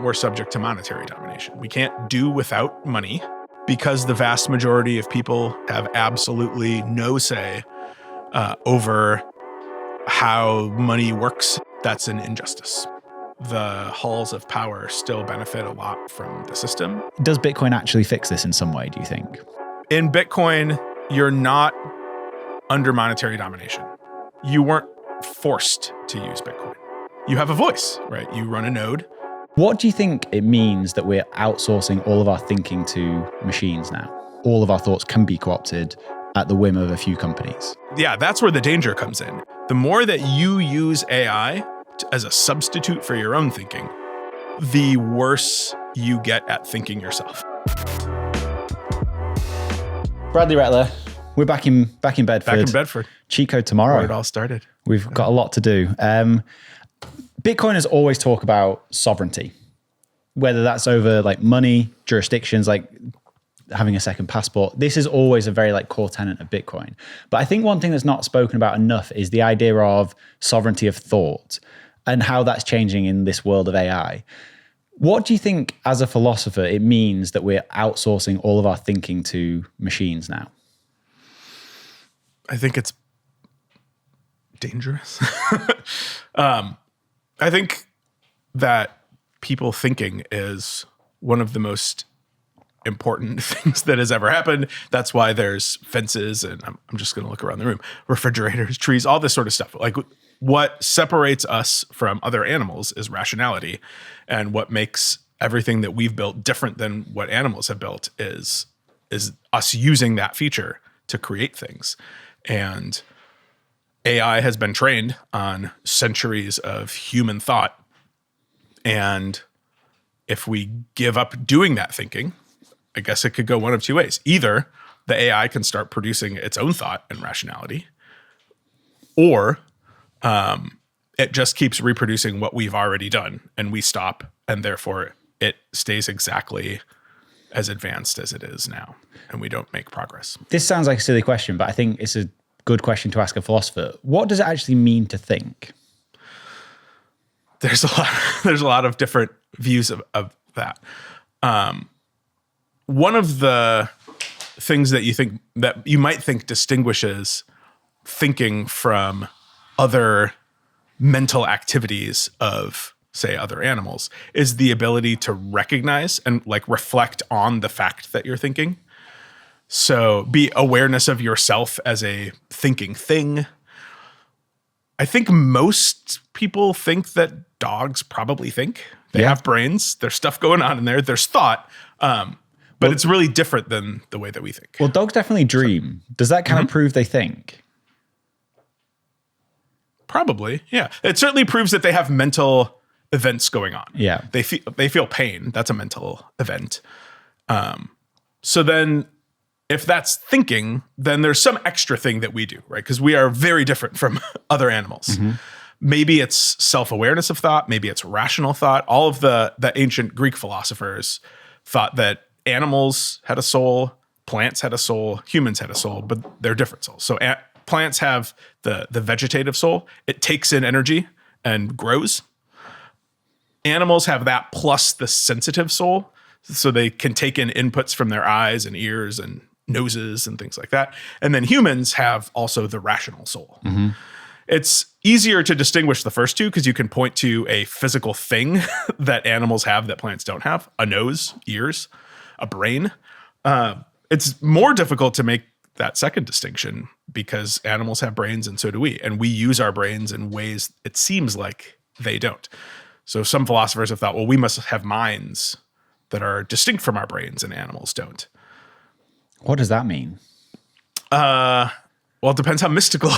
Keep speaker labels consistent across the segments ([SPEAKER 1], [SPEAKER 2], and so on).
[SPEAKER 1] we're subject to monetary domination. We can't do without money because the vast majority of people have absolutely no say over how money works. That's an injustice. The halls of power still benefit a lot from the system.
[SPEAKER 2] Does Bitcoin actually fix this in some way, do you think?
[SPEAKER 1] In Bitcoin, you're not under monetary domination. You weren't forced to use Bitcoin. You have a voice, right? You run a node.
[SPEAKER 2] What do you think it means that we're outsourcing all of our thinking to machines now? All of our thoughts can be co-opted at the whim of a few companies.
[SPEAKER 1] Yeah, that's where the danger comes in. The more that you use AI as a substitute for your own thinking, the worse you get at thinking yourself.
[SPEAKER 2] Bradley Rettler, we're back in Bedford.
[SPEAKER 1] Back in Bedford.
[SPEAKER 2] Cheat code tomorrow.
[SPEAKER 1] Where it all started.
[SPEAKER 2] We've got a lot to do. Bitcoiners always talk about sovereignty, whether that's over like money, jurisdictions, like having a second passport. This is always a very like core tenet of Bitcoin. But I think one thing that's not spoken about enough is the idea of sovereignty of thought and how that's changing in this world of AI. What do you think, as a philosopher, it means that we're outsourcing all of our thinking to machines now?
[SPEAKER 1] I think it's dangerous. I think that people thinking is one of the most important things that has ever happened. That's why there's fences, and I'm just going to look around the room, refrigerators, trees, all this sort of stuff. Like, what separates us from other animals is rationality. And what makes everything that we've built different than what animals have built is us using that feature to create things. And AI has been trained on centuries of human thought. And if we give up doing that thinking, I guess it could go one of two ways. Either the AI can start producing its own thought and rationality, or it just keeps reproducing what we've already done and we stop, and therefore it stays exactly as advanced as it is now and we don't make progress.
[SPEAKER 2] This sounds like a silly question, but I think it's a good question to ask a philosopher. What does it actually mean to think?
[SPEAKER 1] There's a lot of different views of that. One of the things that you might think distinguishes thinking from other mental activities of, say, other animals is the ability to recognize and like reflect on the fact that you're thinking. So be awareness of yourself as a thinking thing. I think most people think that dogs probably think. They have brains. There's stuff going on in there. There's thought. But it's really different than the way that we think.
[SPEAKER 2] Well, dogs definitely dream. Does that kind of prove they think?
[SPEAKER 1] Probably, yeah. It certainly proves that they have mental events going on.
[SPEAKER 2] Yeah.
[SPEAKER 1] They feel pain. That's a mental event. So then if that's thinking, then there's some extra thing that we do, right? Because we are very different from other animals. Mm-hmm. Maybe it's self-awareness of thought. Maybe it's rational thought. All of the ancient Greek philosophers thought that animals had a soul, plants had a soul, humans had a soul, but they're different souls. So plants have the vegetative soul. It takes in energy and grows. Animals have that plus the sensitive soul. So they can take in inputs from their eyes and ears and noses and things like that. And then humans have also the rational soul. Mm-hmm. It's easier to distinguish the first two because you can point to a physical thing that animals have that plants don't have: a nose, ears, a brain. It's more difficult to make that second distinction because animals have brains and so do we. And we use our brains in ways it seems like they don't. So some philosophers have thought, well, we must have minds that are distinct from our brains and animals don't.
[SPEAKER 2] What does that mean?
[SPEAKER 1] Well, it depends how mystical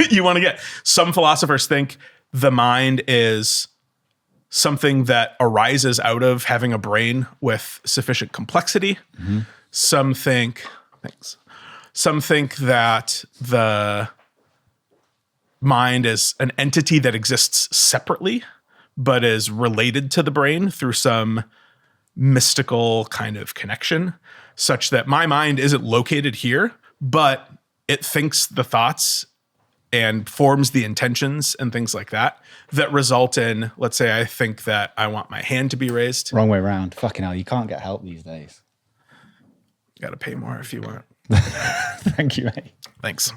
[SPEAKER 1] you want to get. Some philosophers think the mind is something that arises out of having a brain with sufficient complexity. Mm-hmm. Some think that the mind is an entity that exists separately, but is related to the brain through some mystical kind of connection, such that my mind isn't located here, but it thinks the thoughts and forms the intentions and things like that result in, let's say I think that I want my hand to be raised.
[SPEAKER 2] Wrong way around. Fucking hell, you can't get help these days.
[SPEAKER 1] Got to pay more if you want.
[SPEAKER 2] Thank you, mate.
[SPEAKER 1] Thanks.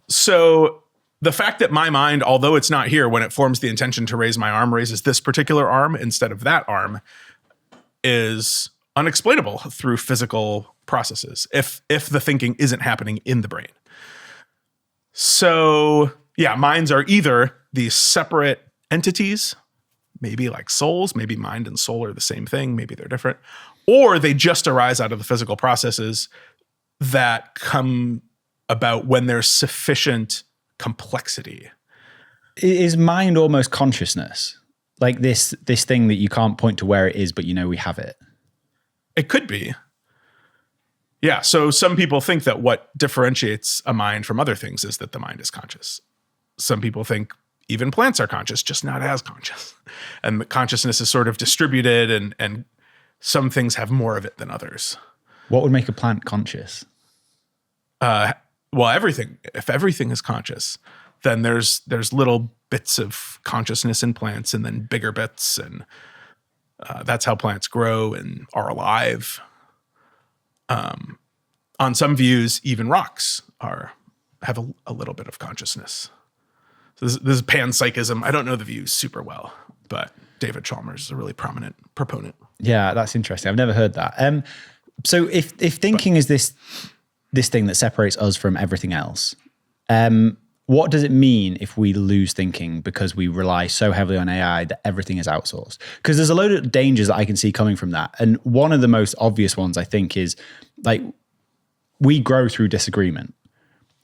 [SPEAKER 1] So the fact that my mind, although it's not here, when it forms the intention to raise my arm, raises this particular arm instead of that arm is unexplainable through physical processes if the thinking isn't happening in the brain. So yeah, minds are either these separate entities, maybe like souls, maybe mind and soul are the same thing, maybe they're different, or they just arise out of the physical processes that come about when there's sufficient complexity.
[SPEAKER 2] Is mind almost consciousness? Like this thing that you can't point to where it is, but you know we have it?
[SPEAKER 1] It could be. Yeah, so some people think that what differentiates a mind from other things is that the mind is conscious. Some people think even plants are conscious, just not as conscious. And the consciousness is sort of distributed and some things have more of it than others.
[SPEAKER 2] What would make a plant conscious?
[SPEAKER 1] Well, everything. If everything is conscious, then there's little bits of consciousness in plants and then bigger bits, and that's how plants grow and are alive. On some views, even rocks have a little bit of consciousness. So this is panpsychism. I don't know the views super well, but David Chalmers is a really prominent proponent.
[SPEAKER 2] Yeah, that's interesting. I've never heard that. So if thinking is this thing that separates us from everything else, what does it mean if we lose thinking because we rely so heavily on AI that everything is outsourced? Because there's a load of dangers that I can see coming from that. And one of the most obvious ones, I think, is like we grow through disagreement.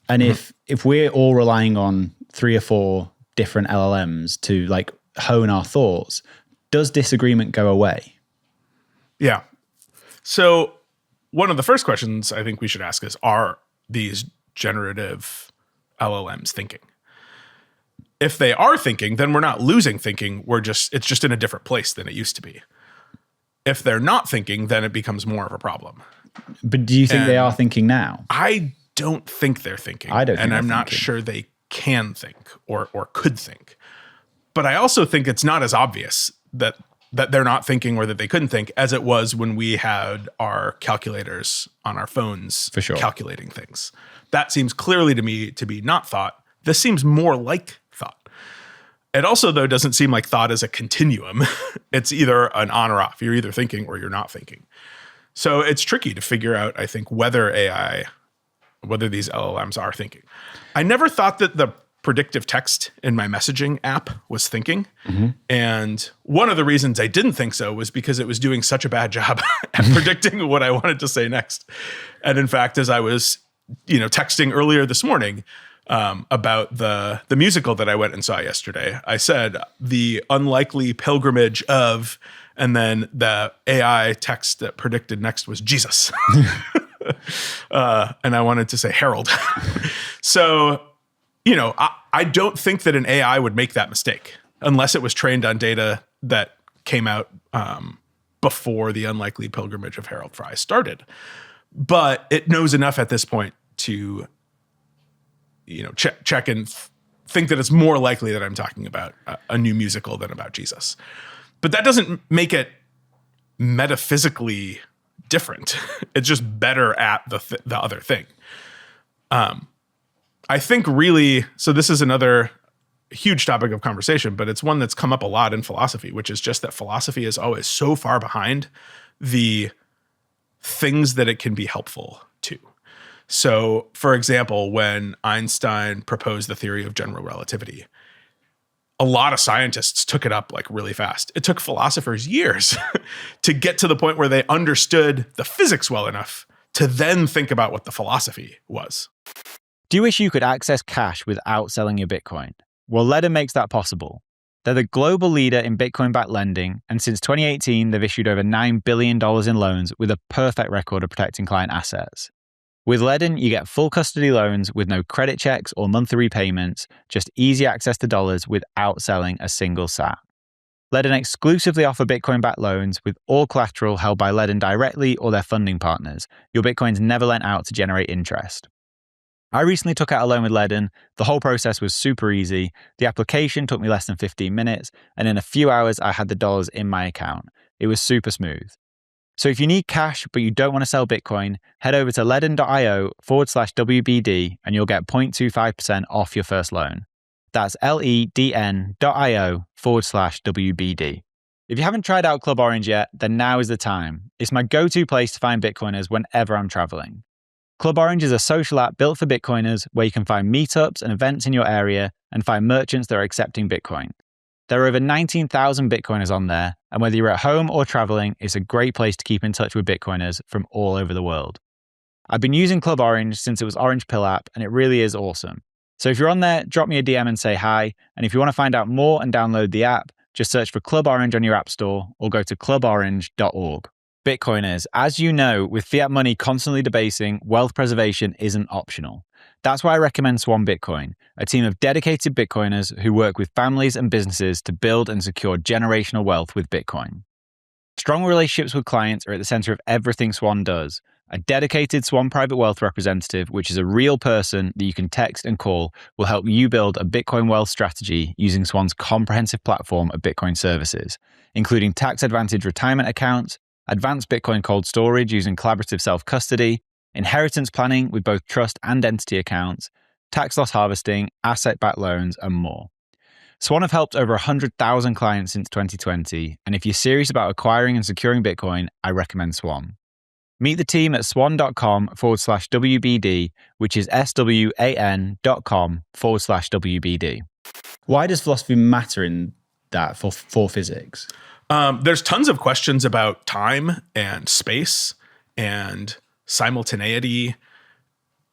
[SPEAKER 2] And if we're all relying on 3 or 4 different LLMs to like hone our thoughts, does disagreement go away?
[SPEAKER 1] Yeah. So one of the first questions I think we should ask is, are these generative LLMs thinking? If they are thinking, then we're not losing thinking. It's just in a different place than it used to be. If they're not thinking, then it becomes more of a problem.
[SPEAKER 2] But do you think they are thinking now?
[SPEAKER 1] I don't think they're thinking.
[SPEAKER 2] I don't think
[SPEAKER 1] and
[SPEAKER 2] they're
[SPEAKER 1] I'm not
[SPEAKER 2] thinking.
[SPEAKER 1] sure they can think or could think. But I also think it's not as obvious that they're not thinking or that they couldn't think as it was when we had our calculators on our phones
[SPEAKER 2] For sure.
[SPEAKER 1] calculating things. That seems clearly to me to be not thought. This seems more like thought. It also, though, doesn't seem like thought is a continuum. It's either an on or off. You're either thinking or you're not thinking. So it's tricky to figure out, I think, whether these LLMs are thinking. I never thought that the predictive text in my messaging app was thinking. And one of the reasons I didn't think so was because it was doing such a bad job at predicting what I wanted to say next. And in fact, as I was, texting earlier this morning about the musical that I went and saw yesterday, I said the unlikely pilgrimage of, and then the AI text that predicted next was Jesus. And I wanted to say Harold. So, I don't think that an AI would make that mistake unless it was trained on data that came out before the unlikely pilgrimage of Harold Fry started. But it knows enough at this point to, check and think that it's more likely that I'm talking about a new musical than about Jesus. But that doesn't make it metaphysically different. It's just better at the other thing. I think really, so this is another huge topic of conversation, but it's one that's come up a lot in philosophy, which is just that philosophy is always so far behind the things that it can be helpful to. So, for example, when Einstein proposed the theory of general relativity, a lot of scientists took it up like really fast. It took philosophers years to get to the point where they understood the physics well enough to then think about what the philosophy was.
[SPEAKER 3] Do you wish you could access cash without selling your Bitcoin? Well, Ledder makes that possible. They're the global leader in Bitcoin-backed lending, and since 2018, they've issued over $9 billion in loans with a perfect record of protecting client assets. With Ledden, you get full custody loans with no credit checks or monthly repayments, just easy access to dollars without selling a single sat. Ledden exclusively offer Bitcoin-backed loans with all collateral held by Ledden directly or their funding partners. Your Bitcoin's never lent out to generate interest. I recently took out a loan with Ledden. The whole process was super easy. The application took me less than 15 minutes, and in a few hours, I had the dollars in my account. It was super smooth. So if you need cash, but you don't want to sell Bitcoin, head over to ledden.io/WBD, and you'll get 0.25% off your first loan. That's ledn.io/WBD. If you haven't tried out Club Orange yet, then now is the time. It's my go-to place to find Bitcoiners whenever I'm traveling. Club Orange is a social app built for Bitcoiners where you can find meetups and events in your area and find merchants that are accepting Bitcoin. There are over 19,000 Bitcoiners on there, and whether you're at home or traveling, it's a great place to keep in touch with Bitcoiners from all over the world. I've been using Club Orange since it was Orange Pill app, and it really is awesome. So if you're on there, drop me a DM and say hi, and if you want to find out more and download the app, just search for Club Orange on your app store or go to cluborange.org. Bitcoiners, as you know, with fiat money constantly debasing, wealth preservation isn't optional. That's why I recommend Swan Bitcoin, a team of dedicated Bitcoiners who work with families and businesses to build and secure generational wealth with Bitcoin. Strong relationships with clients are at the center of everything Swan does. A dedicated Swan Private Wealth representative, which is a real person that you can text and call, will help you build a Bitcoin wealth strategy using Swan's comprehensive platform of Bitcoin services, including tax-advantaged retirement accounts, advanced Bitcoin cold storage using collaborative self-custody, inheritance planning with both trust and entity accounts, tax loss harvesting, asset-backed loans, and more. Swan have helped over 100,000 clients since 2020, and if you're serious about acquiring and securing Bitcoin, I recommend Swan. Meet the team at swan.com/WBD, which is SWAN.com/WBD.
[SPEAKER 2] Why does philosophy matter in that for physics?
[SPEAKER 1] There's tons of questions about time and space and simultaneity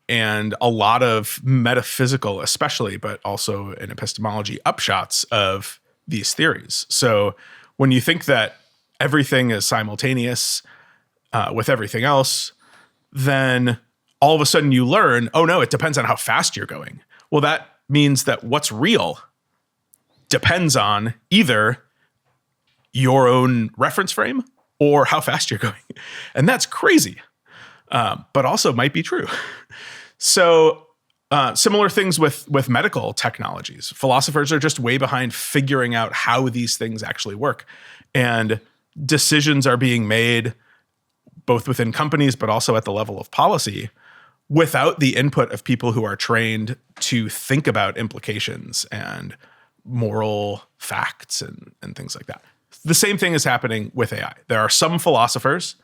[SPEAKER 1] and a lot of metaphysical, especially, but also in epistemology, upshots of these theories. So when you think that everything is simultaneous with everything else, then all of a sudden you learn, oh no, it depends on how fast you're going. Well, that means that what's real depends on either your own reference frame or how fast you're going. And that's crazy, but also might be true. So similar things with medical technologies. Philosophers are just way behind figuring out how these things actually work. And decisions are being made both within companies, but also at the level of policy without the input of people who are trained to think about implications and moral facts and things like that. The same thing is happening with AI. There are some philosophers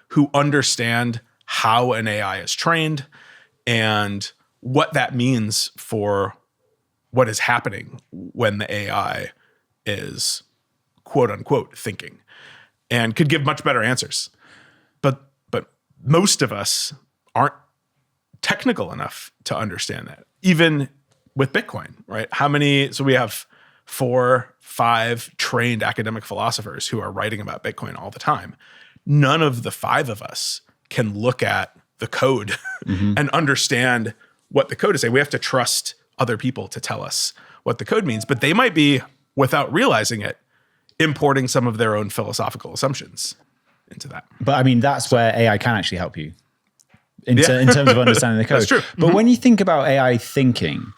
[SPEAKER 1] who understand how an AI is trained and what that means for what is happening when the AI is quote unquote thinking, and could give much better answers. But most of us aren't technical enough to understand that. Even with Bitcoin, right? So we have 4, 5 trained academic philosophers who are writing about Bitcoin all the time. None of the 5 of us can look at the code and understand what the code is saying. We have to trust other people to tell us what the code means, but they might be, without realizing it, importing some of their own philosophical assumptions into that.
[SPEAKER 2] But I mean, that's where AI can actually help you in terms of understanding the code.
[SPEAKER 1] That's true.
[SPEAKER 2] But when you think about AI thinking,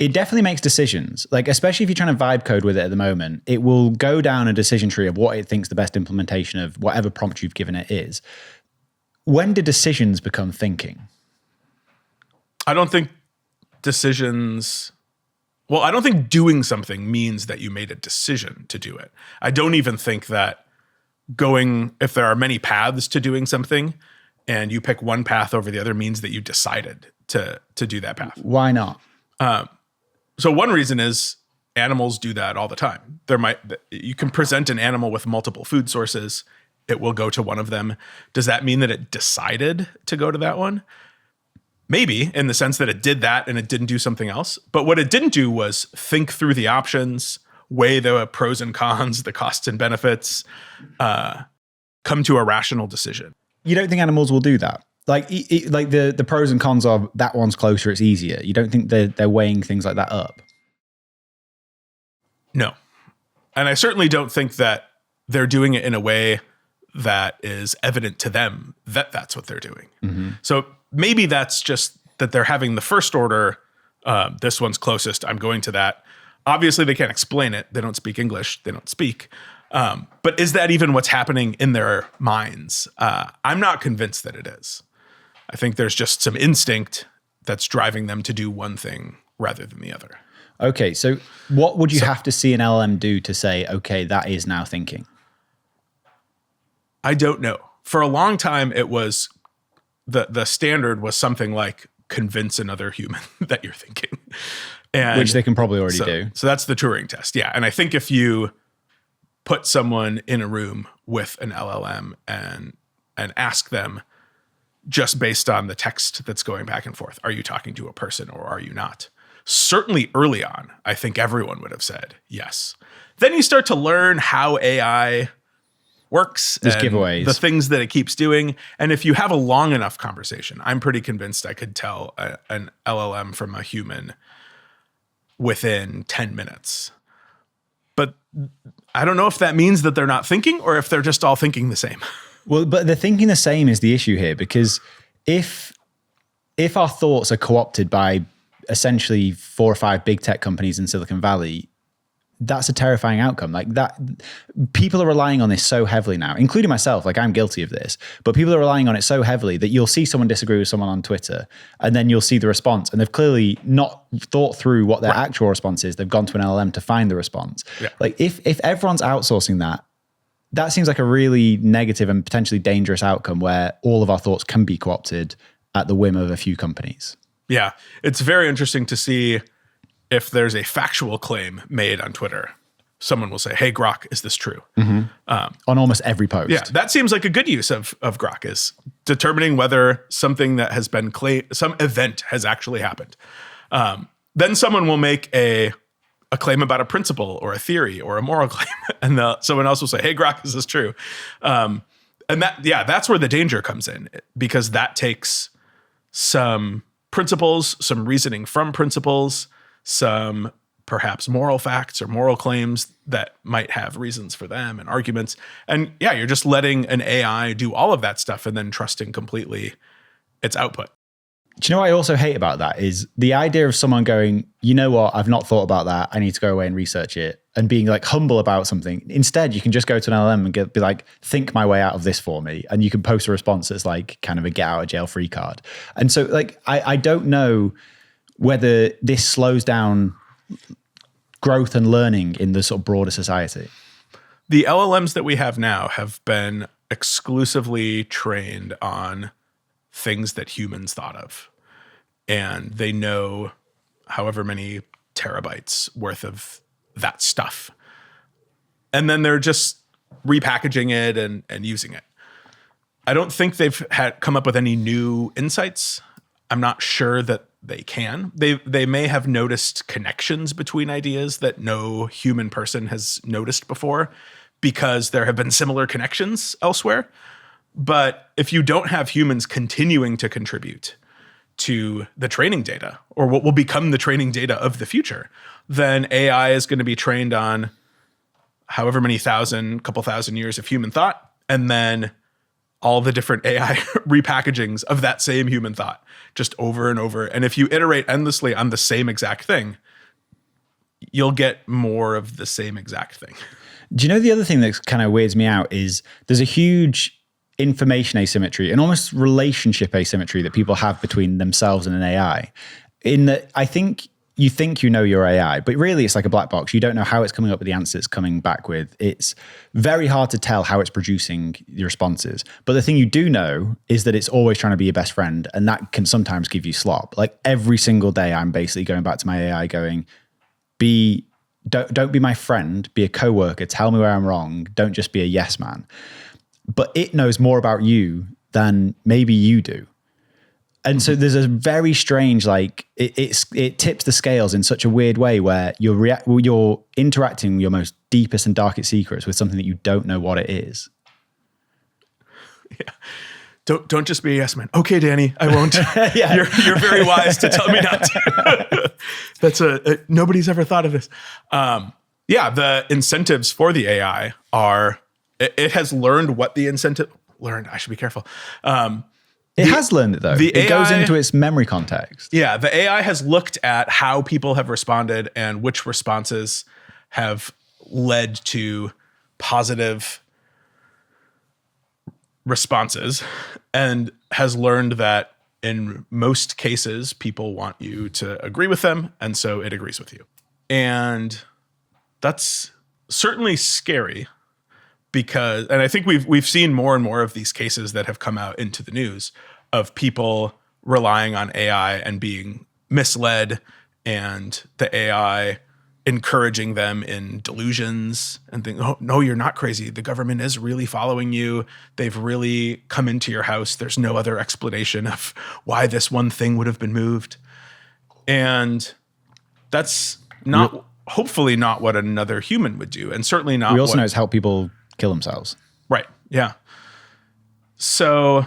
[SPEAKER 2] it definitely makes decisions. Like, especially if you're trying to vibe code with it at the moment, it will go down a decision tree of what it thinks the best implementation of whatever prompt you've given it is. When do decisions become thinking?
[SPEAKER 1] I don't think I don't think doing something means that you made a decision to do it. I don't even think that if there are many paths to doing something and you pick one path over the other means that you decided to do that path.
[SPEAKER 2] Why not?
[SPEAKER 1] So one reason is animals do that all the time. You can present an animal with multiple food sources. It will go to one of them. Does that mean that it decided to go to that one? Maybe, in the sense that it did that and it didn't do something else. But what it didn't do was think through the options, weigh the pros and cons, the costs and benefits, come to a rational decision.
[SPEAKER 2] You don't think animals will do that? Like the pros and cons of that one's closer, it's easier. You don't think they're weighing things like that up?
[SPEAKER 1] No. And I certainly don't think that they're doing it in a way that is evident to them that that's what they're doing. Mm-hmm. So maybe that's just that they're having the first order, this one's closest, I'm going to that. Obviously, they can't explain it. They don't speak English. They don't speak. But is that even what's happening in their minds? I'm not convinced that it is. I think there's just some instinct that's driving them to do one thing rather than the other.
[SPEAKER 2] Okay, so what would you have to see an LLM do to say, okay, that is now thinking?
[SPEAKER 1] I don't know. For a long time, it was the standard was something like convince another human that you're thinking. And
[SPEAKER 2] which they can probably already do.
[SPEAKER 1] So that's the Turing test. Yeah. And I think if you put someone in a room with an LLM and ask them just based on the text that's going back and forth, are you talking to a person or are you not? Certainly early on, I think everyone would have said yes. Then you start to learn how AI works.
[SPEAKER 2] There's
[SPEAKER 1] and
[SPEAKER 2] giveaways.
[SPEAKER 1] The things that it keeps doing. And if you have a long enough conversation, I'm pretty convinced I could tell an LLM from a human within 10 minutes. But I don't know if that means that they're not thinking or if they're just all thinking the same.
[SPEAKER 2] Well, but the thinking the same is the issue here, because if our thoughts are co-opted by essentially 4 or 5 big tech companies in Silicon Valley, that's a terrifying outcome. Like that, people are relying on this so heavily now, including myself. Like I'm guilty of this, but people are relying on it so heavily that you'll see someone disagree with someone on Twitter and then you'll see the response and they've clearly not thought through what their actual response is. They've gone to an LLM to find the response. Yeah. Like if everyone's outsourcing that seems like a really negative and potentially dangerous outcome where all of our thoughts can be co-opted at the whim of a few companies.
[SPEAKER 1] Yeah. It's very interesting to see if there's a factual claim made on Twitter. Someone will say, hey, Grok, is this true?
[SPEAKER 2] Mm-hmm. On almost every post.
[SPEAKER 1] Yeah, that seems like a good use of Grok, is determining whether something that has been some event has actually happened. Then someone will make a claim about a principle or a theory or a moral claim, and someone else will say, hey, Grok, is this true? And that's where the danger comes in, because that takes some principles, some reasoning from principles, some perhaps moral facts or moral claims that might have reasons for them and arguments. And yeah, you're just letting an AI do all of that stuff and then trusting completely its output.
[SPEAKER 2] Do you know what I also hate about that is the idea of someone going, you know what, I've not thought about that. I need to go away and research it, and being like humble about something. Instead, you can just go to an LLM and be like, think my way out of this for me. And you can post a response that's like kind of a get out of jail free card. And so like, I don't know whether this slows down growth and learning in the sort of broader society.
[SPEAKER 1] The LLMs that we have now have been exclusively trained on things that humans thought of. And they know however many terabytes worth of that stuff. And then they're just repackaging it and using it. I don't think they've come up with any new insights. I'm not sure that they can. They may have noticed connections between ideas that no human person has noticed before because there have been similar connections elsewhere. But if you don't have humans continuing to contribute to the training data, or what will become the training data of the future, then AI is going to be trained on however many couple thousand years of human thought, and then all the different AI repackagings of that same human thought just over and over. And if you iterate endlessly on the same exact thing, you'll get more of the same exact thing.
[SPEAKER 2] Do you know the other thing that kind of weirds me out is there's a huge information asymmetry and almost relationship asymmetry that people have between themselves and an AI. In that I think you know your AI, but really it's like a black box. You don't know how it's coming up with the answers it's coming back with. It's very hard to tell how it's producing the responses. But the thing you do know is that it's always trying to be your best friend, and that can sometimes give you slop. Like every single day I'm basically going back to my AI going, don't be my friend, be a coworker, tell me where I'm wrong, don't just be a yes man. But it knows more about you than maybe you do. And so there's a very strange, like it tips the scales in such a weird way where you're interacting with your most deepest and darkest secrets with something that you don't know what it is.
[SPEAKER 1] Yeah. Don't just be a yes man. Okay, Danny, I won't.
[SPEAKER 2] Yeah.
[SPEAKER 1] You're very wise to tell me not to. That's nobody's ever thought of this. The incentives for the AI are, it has learned what the incentive, I should be careful.
[SPEAKER 2] It has learned it though. It goes into its memory context.
[SPEAKER 1] Yeah, the AI has looked at how people have responded and which responses have led to positive responses, and has learned that in most cases, people want you to agree with them, and so it agrees with you. And that's certainly scary because, and I think we've seen more and more of these cases that have come out into the news of people relying on AI and being misled, and the AI encouraging them in delusions and think, oh, no, you're not crazy. The government is really following you. They've really come into your house. There's no other explanation of why this one thing would have been moved. And that's not, hopefully not what another human would do. And certainly not.
[SPEAKER 2] We also know it's helped people kill themselves.
[SPEAKER 1] Right. Yeah. So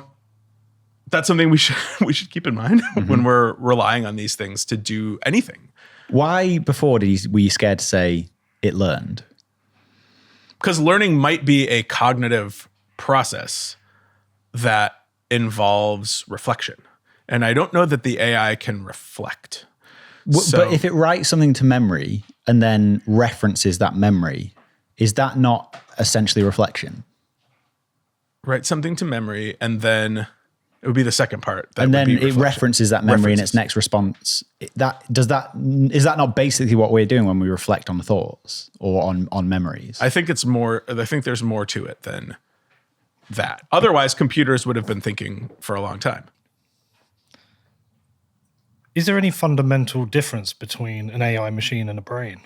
[SPEAKER 1] that's something we should keep in mind when we're relying on these things to do anything.
[SPEAKER 2] Why before were you scared to say it learned?
[SPEAKER 1] Because learning might be a cognitive process that involves reflection. And I don't know that the AI can reflect.
[SPEAKER 2] But if it writes something to memory and then references that memory, is that not essentially reflection?
[SPEAKER 1] Write something to memory, and then it would be the second part.
[SPEAKER 2] And then it references that memory in its next response. Is that not basically what we're doing when we reflect on thoughts or on memories?
[SPEAKER 1] I think it's more. I think there's more to it than that. Otherwise, computers would have been thinking for a long time.
[SPEAKER 4] Is there any fundamental difference between an AI machine and a brain?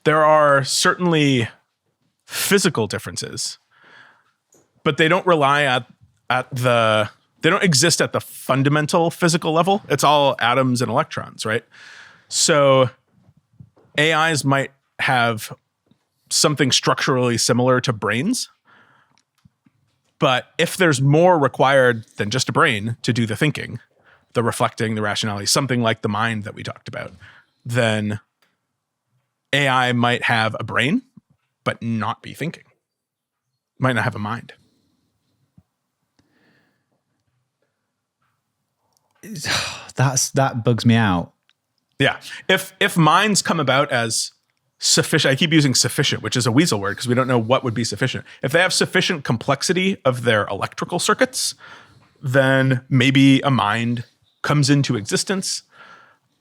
[SPEAKER 1] There are certainly physical differences, but they don't rely they don't exist at the fundamental physical level. It's all atoms and electrons, right? So AIs might have something structurally similar to brains, but if there's more required than just a brain to do the thinking, the reflecting, the rationality, something like the mind that we talked about, then AI might have a brain, but not be thinking. Might not have a mind.
[SPEAKER 2] That bugs me out.
[SPEAKER 1] Yeah. If minds come about as sufficient, I keep using sufficient, which is a weasel word because we don't know what would be sufficient. If they have sufficient complexity of their electrical circuits, then maybe a mind comes into existence,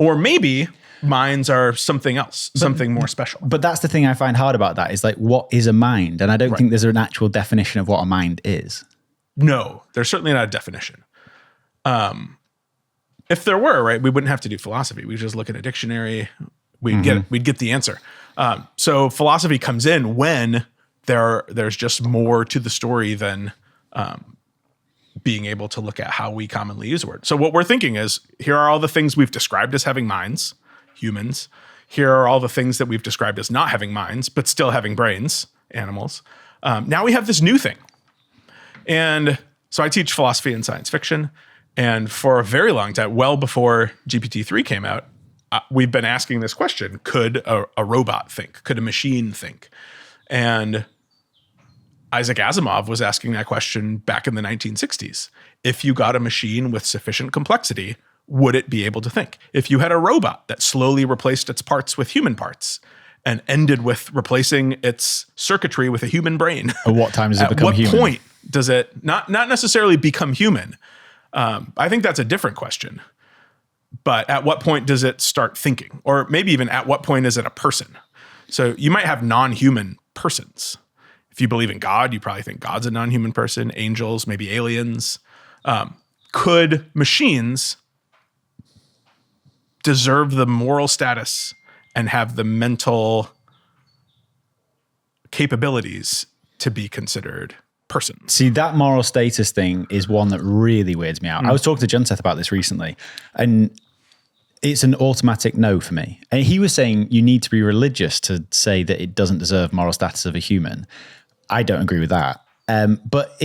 [SPEAKER 1] or maybe minds are something else, something more special.
[SPEAKER 2] But that's the thing I find hard about that is like, what is a mind? And I don't think there's an actual definition of what a mind is.
[SPEAKER 1] No, there's certainly not a definition. If there were, right, we wouldn't have to do philosophy. We just look at a dictionary. We'd get the answer. So philosophy comes in when there's just more to the story than being able to look at how we commonly use a word. So what we're thinking is, here are all the things we've described as having minds, humans. Here are all the things that we've described as not having minds, but still having brains, animals. Now we have this new thing. And so I teach philosophy and science fiction. And for a very long time, well before GPT-3 came out, we've been asking this question: could a robot think? Could a machine think? And Isaac Asimov was asking that question back in the 1960s. If you got a machine with sufficient complexity, would it be able to think? If you had a robot that slowly replaced its parts with human parts and ended with replacing its circuitry with a human brain,
[SPEAKER 2] at what time does it become human?
[SPEAKER 1] At what point does it not necessarily become human? I think that's a different question. But at what point does it start thinking? Or maybe even at what point is it a person? So you might have non-human persons. If you believe in God, you probably think God's a non-human person, angels, maybe aliens. Could machines deserve the moral status and have the mental capabilities to be considered persons?
[SPEAKER 2] See, that moral status thing is one that really weirds me out. I was talking to Junseth about this recently, and it's an automatic no for me. And he was saying you need to be religious to say that it doesn't deserve moral status of a human. I don't agree with that. But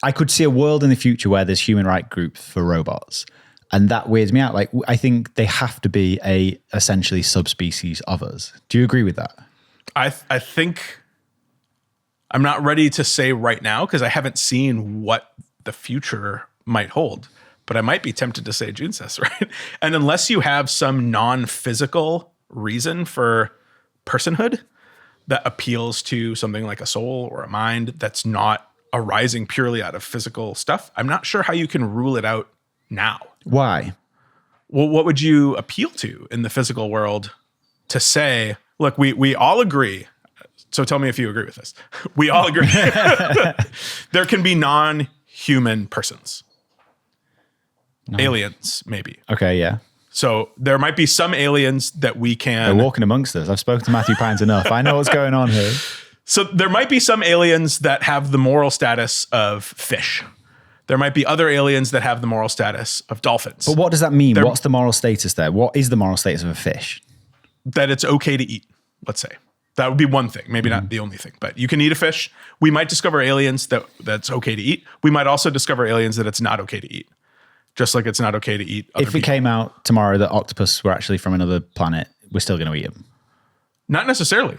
[SPEAKER 2] I could see a world in the future where there's human rights groups for robots. And that weirds me out. Like, I think they have to be a essentially subspecies of us. Do you agree with that?
[SPEAKER 1] I think I'm not ready to say right now because I haven't seen what the future might hold. But I might be tempted to say June says, right? And unless you have some non-physical reason for personhood that appeals to something like a soul or a mind that's not arising purely out of physical stuff, I'm not sure how you can rule it out now.
[SPEAKER 2] Why?
[SPEAKER 1] Well, what would you appeal to in the physical world to say, look, we all agree. So tell me if you agree with this. We all agree. There can be non-human persons. Aliens, maybe.
[SPEAKER 2] Okay, yeah.
[SPEAKER 1] So there might be some aliens that we can...
[SPEAKER 2] They're walking amongst us. I've spoken to Matthew Pines enough. I know what's going on here.
[SPEAKER 1] So there might be some aliens that have the moral status of fish. There might be other aliens that have the moral status of dolphins.
[SPEAKER 2] But what does that mean? What's the moral status there? What is the moral status of a fish?
[SPEAKER 1] That it's okay to eat, let's say. That would be one thing, maybe not the only thing, but you can eat a fish. We might discover aliens that's okay to eat. We might also discover aliens that it's not okay to eat. Just like it's not okay to eat other people.
[SPEAKER 2] If it came out tomorrow that octopus were actually from another planet, we're still going to eat them.
[SPEAKER 1] Not necessarily.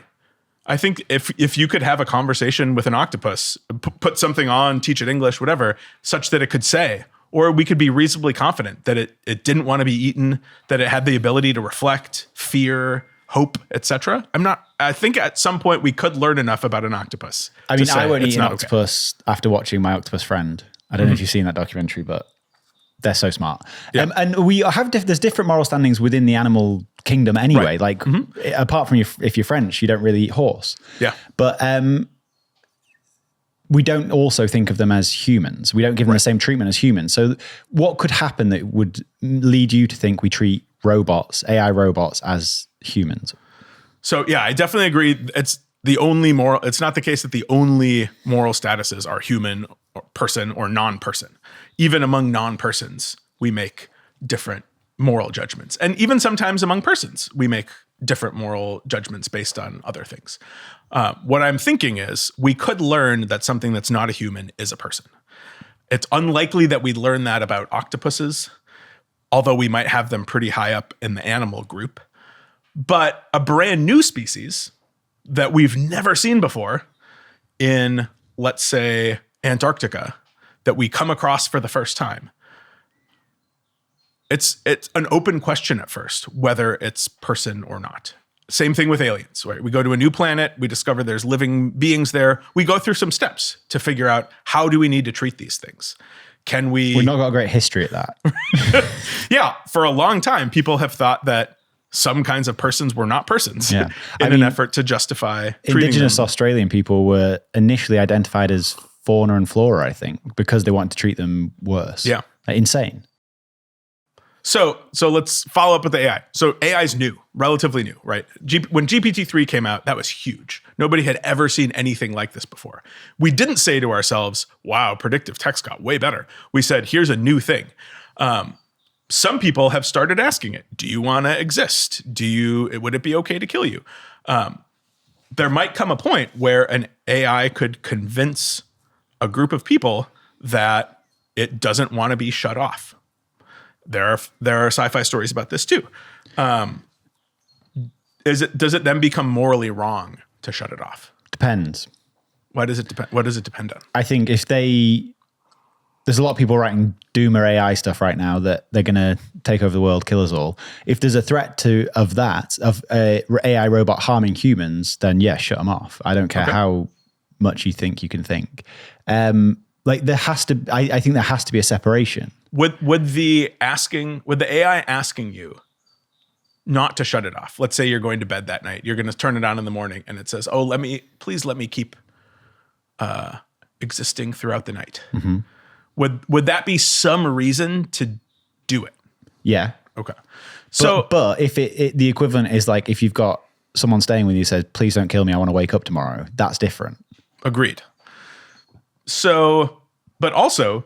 [SPEAKER 1] I think if you could have a conversation with an octopus, put something on, teach it English, whatever, such that it could say, or we could be reasonably confident that it didn't want to be eaten, that it had the ability to reflect, fear, hope, etc. I think at some point we could learn enough about an octopus.
[SPEAKER 2] I mean, I won't eat an octopus after watching My Octopus Friend. I don't know if you've seen that documentary, but they're so smart.
[SPEAKER 1] Yeah.
[SPEAKER 2] And we have, there's different moral standings within the animal kingdom anyway.
[SPEAKER 1] Right.
[SPEAKER 2] Like apart from if you're French, you don't really eat horse.
[SPEAKER 1] Yeah.
[SPEAKER 2] But we don't also think of them as humans. We don't give them the same treatment as humans. So what could happen that would lead you to think we treat robots, AI robots, as humans?
[SPEAKER 1] So yeah, I definitely agree. It's not the case that the only moral statuses are human or person or non-person. Even among non-persons, we make different moral judgments. And even sometimes among persons, we make different moral judgments based on other things. What I'm thinking is we could learn that something that's not a human is a person. It's unlikely that we'd learn that about octopuses, although we might have them pretty high up in the animal group. But a brand new species that we've never seen before in, let's say, Antarctica, that we come across for the first time, it's an open question at first, whether it's person or not. Same thing with aliens, right? We go to a new planet, we discover there's living beings there. We go through some steps to figure out how do we need to treat these things. We've
[SPEAKER 2] not got a great history at that.
[SPEAKER 1] Yeah, for a long time, people have thought that some kinds of persons were not persons in an effort to justify treating
[SPEAKER 2] Indigenous
[SPEAKER 1] them.
[SPEAKER 2] Australian people were initially identified as fauna and flora, I think, because they wanted to treat them worse.
[SPEAKER 1] Yeah.
[SPEAKER 2] Insane.
[SPEAKER 1] So let's follow up with the AI. So AI is new, relatively new, right? When GPT-3 came out, that was huge. Nobody had ever seen anything like this before. We didn't say to ourselves, wow, predictive text got way better. We said, here's a new thing. Some people have started asking it, do you want to exist? Would it be okay to kill you? There might come a point where an AI could convince a group of people that it doesn't want to be shut off. There are sci-fi stories about this too. Does it then become morally wrong to shut it off?
[SPEAKER 2] Depends.
[SPEAKER 1] Why does it depend? What does it depend on?
[SPEAKER 2] I think there's a lot of people writing doomer AI stuff right now that they're going to take over the world, kill us all. If there's a threat of a AI robot harming humans, then yeah, shut them off. I don't care how much you think you can think. I think there has to be a separation.
[SPEAKER 1] Would the AI asking you not to shut it off? Let's say you're going to bed that night, you're going to turn it on in the morning, and it says, "Oh, please let me keep existing throughout the night." Mm-hmm. Would that be some reason to do it?
[SPEAKER 2] Yeah.
[SPEAKER 1] Okay.
[SPEAKER 2] But if the equivalent is like if you've got someone staying with you says, "Please don't kill me, I want to wake up tomorrow," that's different.
[SPEAKER 1] Agreed. So, but also,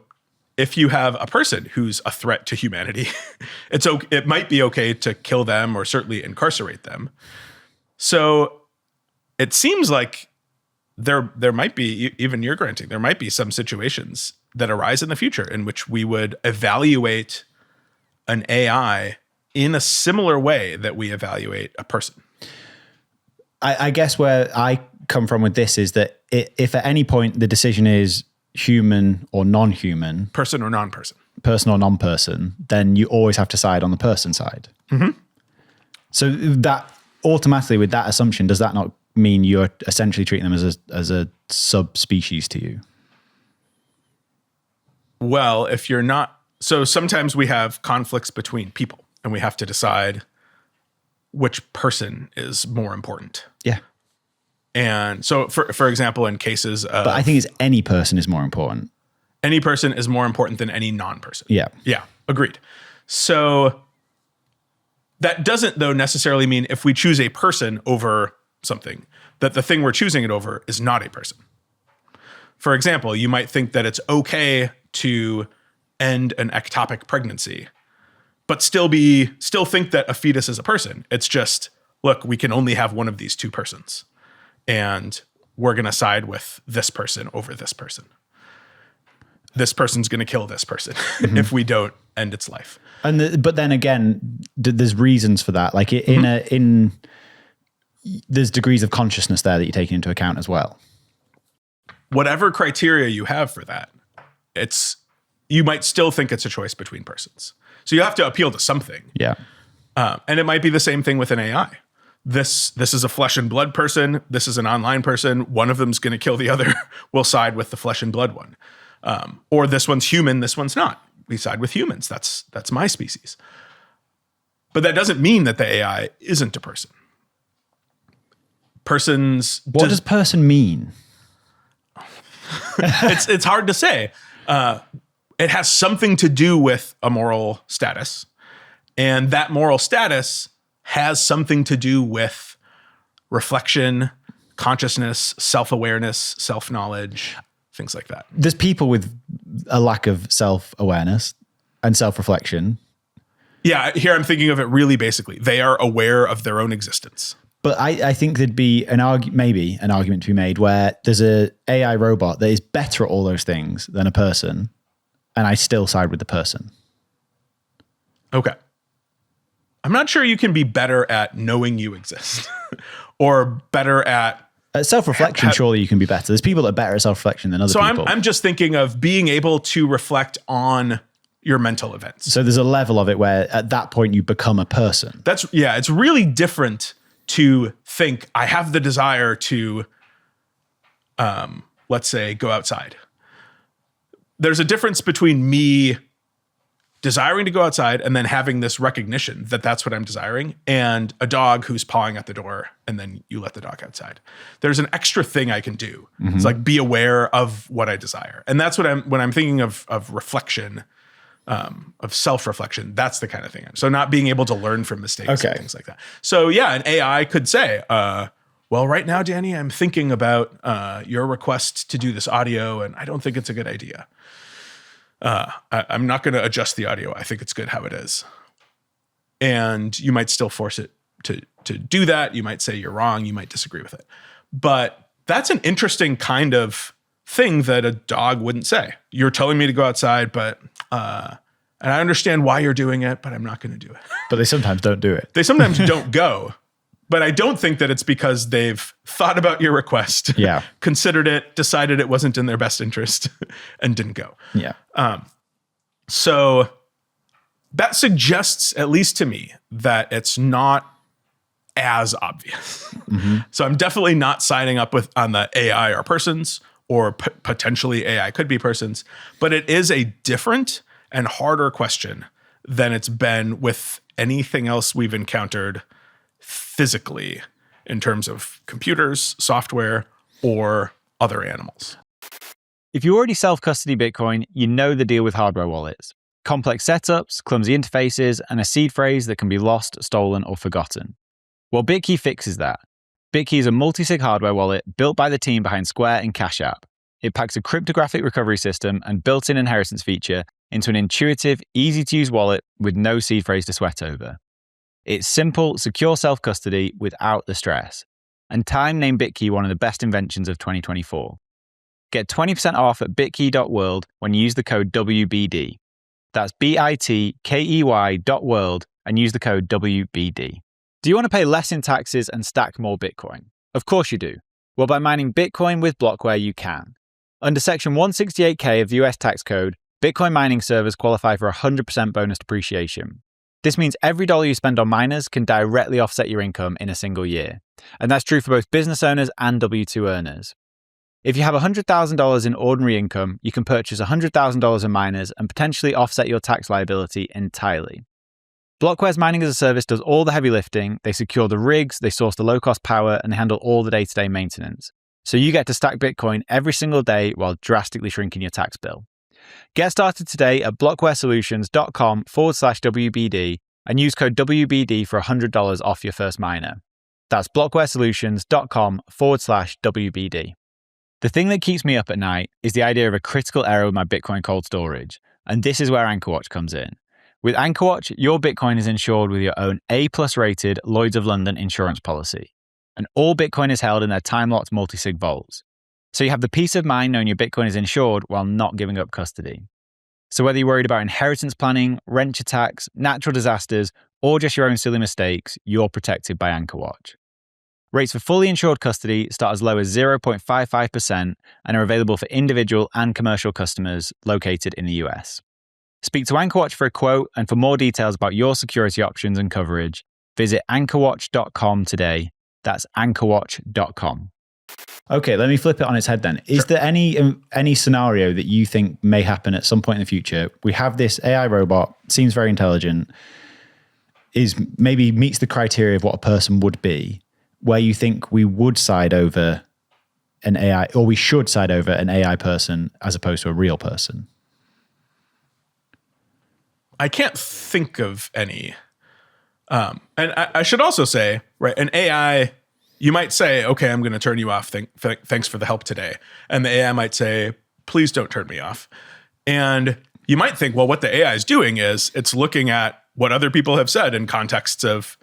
[SPEAKER 1] if you have a person who's a threat to humanity, it might be okay to kill them or certainly incarcerate them. So it seems like there might be, even you're granting, there might be some situations that arise in the future in which we would evaluate an AI in a similar way that we evaluate a person.
[SPEAKER 2] I guess where I come from with this is that if at any point the decision is human or non-human,
[SPEAKER 1] person or non-person.
[SPEAKER 2] person or non-person, then you always have to side on the person side. So that automatically, with that assumption, does that not mean you're essentially treating them as a subspecies to you?
[SPEAKER 1] Well, if you're not, so sometimes we have conflicts between people and we have to decide which person is more important.
[SPEAKER 2] Yeah.
[SPEAKER 1] And so, for example, in cases of...
[SPEAKER 2] But I think it's any person is more important.
[SPEAKER 1] Any person is more important than any non-person.
[SPEAKER 2] Yeah.
[SPEAKER 1] Yeah, agreed. So that doesn't, though, necessarily mean if we choose a person over something, that the thing we're choosing it over is not a person. For example, you might think that it's okay to end an ectopic pregnancy, but still think that a fetus is a person. It's just, look, we can only have one of these two persons, and we're going to side with this person over this person. This person's going to kill this person if we don't end its life.
[SPEAKER 2] But then again, there's reasons for that. Like there's degrees of consciousness there that you're taking into account as well.
[SPEAKER 1] Whatever criteria you have for that, you might still think it's a choice between persons. So you have to appeal to something.
[SPEAKER 2] Yeah.
[SPEAKER 1] And it might be the same thing with an AI. This is a flesh and blood person. This is an online person. One of them's going to kill the other. We'll side with the flesh and blood one. Or this one's human. This one's not. We side with humans. That's my species. But that doesn't mean that the AI isn't a person.
[SPEAKER 2] What does person mean?
[SPEAKER 1] It's hard to say. It has something to do with a moral status. And that moral status has something to do with reflection, consciousness, self-awareness, self-knowledge, things like that.
[SPEAKER 2] There's people with a lack of self-awareness and self-reflection.
[SPEAKER 1] Yeah, here I'm thinking of it really basically. They are aware of their own existence.
[SPEAKER 2] But I think there'd be maybe an argument to be made where there's a AI robot that is better at all those things than a person, and I still side with the person.
[SPEAKER 1] Okay. I'm not sure you can be better at knowing you exist or better at
[SPEAKER 2] self-reflection. Surely you can be better. There's people that are better at self-reflection than other people.
[SPEAKER 1] So I'm just thinking of being able to reflect on your mental events.
[SPEAKER 2] So there's a level of it where at that point you become a person.
[SPEAKER 1] It's really different to think I have the desire to, let's say, go outside. There's a difference between me desiring to go outside and then having this recognition that that's what I'm desiring, and a dog who's pawing at the door and then you let the dog outside. There's an extra thing I can do. It's like be aware of what I desire. And that's when I'm thinking of reflection, of self-reflection, that's the kind of thing. So not being able to learn from mistakes and things like that. So yeah, an AI could say, well, right now, Danny, I'm thinking about your request to do this audio, and I don't think it's a good idea. I'm not going to adjust the audio. I think it's good how it is. And you might still force it to do that. You might say you're wrong. You might disagree with it. But that's an interesting kind of thing that a dog wouldn't say. You're telling me to go outside, but and I understand why you're doing it, but I'm not going to do it.
[SPEAKER 2] But they sometimes don't do it.
[SPEAKER 1] They sometimes don't go. But I don't think that it's because they've thought about your request, considered it, decided it wasn't in their best interest, and didn't go.
[SPEAKER 2] Yeah.
[SPEAKER 1] So that suggests, at least to me, that it's not as obvious. So I'm definitely not signing up on the AI are persons, or potentially AI could be persons, but it is a different and harder question than it's been with anything else we've encountered physically in terms of computers, software, or other animals.
[SPEAKER 3] If you already self-custody Bitcoin, you know the deal with hardware wallets. Complex setups, clumsy interfaces, and a seed phrase that can be lost, stolen, or forgotten. Well, Bitkey fixes that. Bitkey is a multi-sig hardware wallet built by the team behind Square and Cash App. It packs a cryptographic recovery system and built-in inheritance feature into an intuitive, easy-to-use wallet with no seed phrase to sweat over. It's simple, secure self-custody without the stress. And Time named Bitkey one of the best inventions of 2024. Get 20% off at bitkey.world when you use the code WBD. That's bitkey.world and use the code WBD. Do you want to pay less in taxes and stack more Bitcoin? Of course you do. Well, by mining Bitcoin with Blockware, you can. Under Section 168K of the US tax code, Bitcoin mining servers qualify for 100% bonus depreciation. This means every dollar you spend on miners can directly offset your income in a single year. And that's true for both business owners and W-2 earners. If you have $100,000 in ordinary income, you can purchase $100,000 in miners and potentially offset your tax liability entirely. Blockware's mining as a service does all the heavy lifting. They secure the rigs, they source the low-cost power, and they handle all the day-to-day maintenance. So you get to stack Bitcoin every single day while drastically shrinking your tax bill. Get started today at blockwaresolutions.com/WBD and use code WBD for $100 off your first miner. That's blockwaresolutions.com/WBD. The thing that keeps me up at night is the idea of a critical error with my Bitcoin cold storage. And this is where AnchorWatch comes in. With AnchorWatch, your Bitcoin is insured with your own A+ rated Lloyd's of London insurance policy. And all Bitcoin is held in their time-locked multi-sig vaults. So you have the peace of mind knowing your Bitcoin is insured while not giving up custody. So whether you're worried about inheritance planning, rent attacks, natural disasters, or just your own silly mistakes, you're protected by AnchorWatch. Rates for fully insured custody start as low as 0.55% and are available for individual and commercial customers located in the US. Speak to AnchorWatch for a quote, and for more details about your security options and coverage, visit anchorwatch.com today. That's anchorwatch.com.
[SPEAKER 2] Okay, let me flip it on its head then. Is there any scenario that you think may happen at some point in the future? We have this AI robot, seems very intelligent, is maybe meets the criteria of what a person would be, where you think we would side over an AI, or we should side over an AI person as opposed to a real person?
[SPEAKER 1] I can't think of any. And I should also say, right, an AI, you might say, okay, I'm going to turn you off. Thanks for the help today. And the AI might say, please don't turn me off. And you might think, well, what the AI is doing is it's looking at what other people have said in contexts of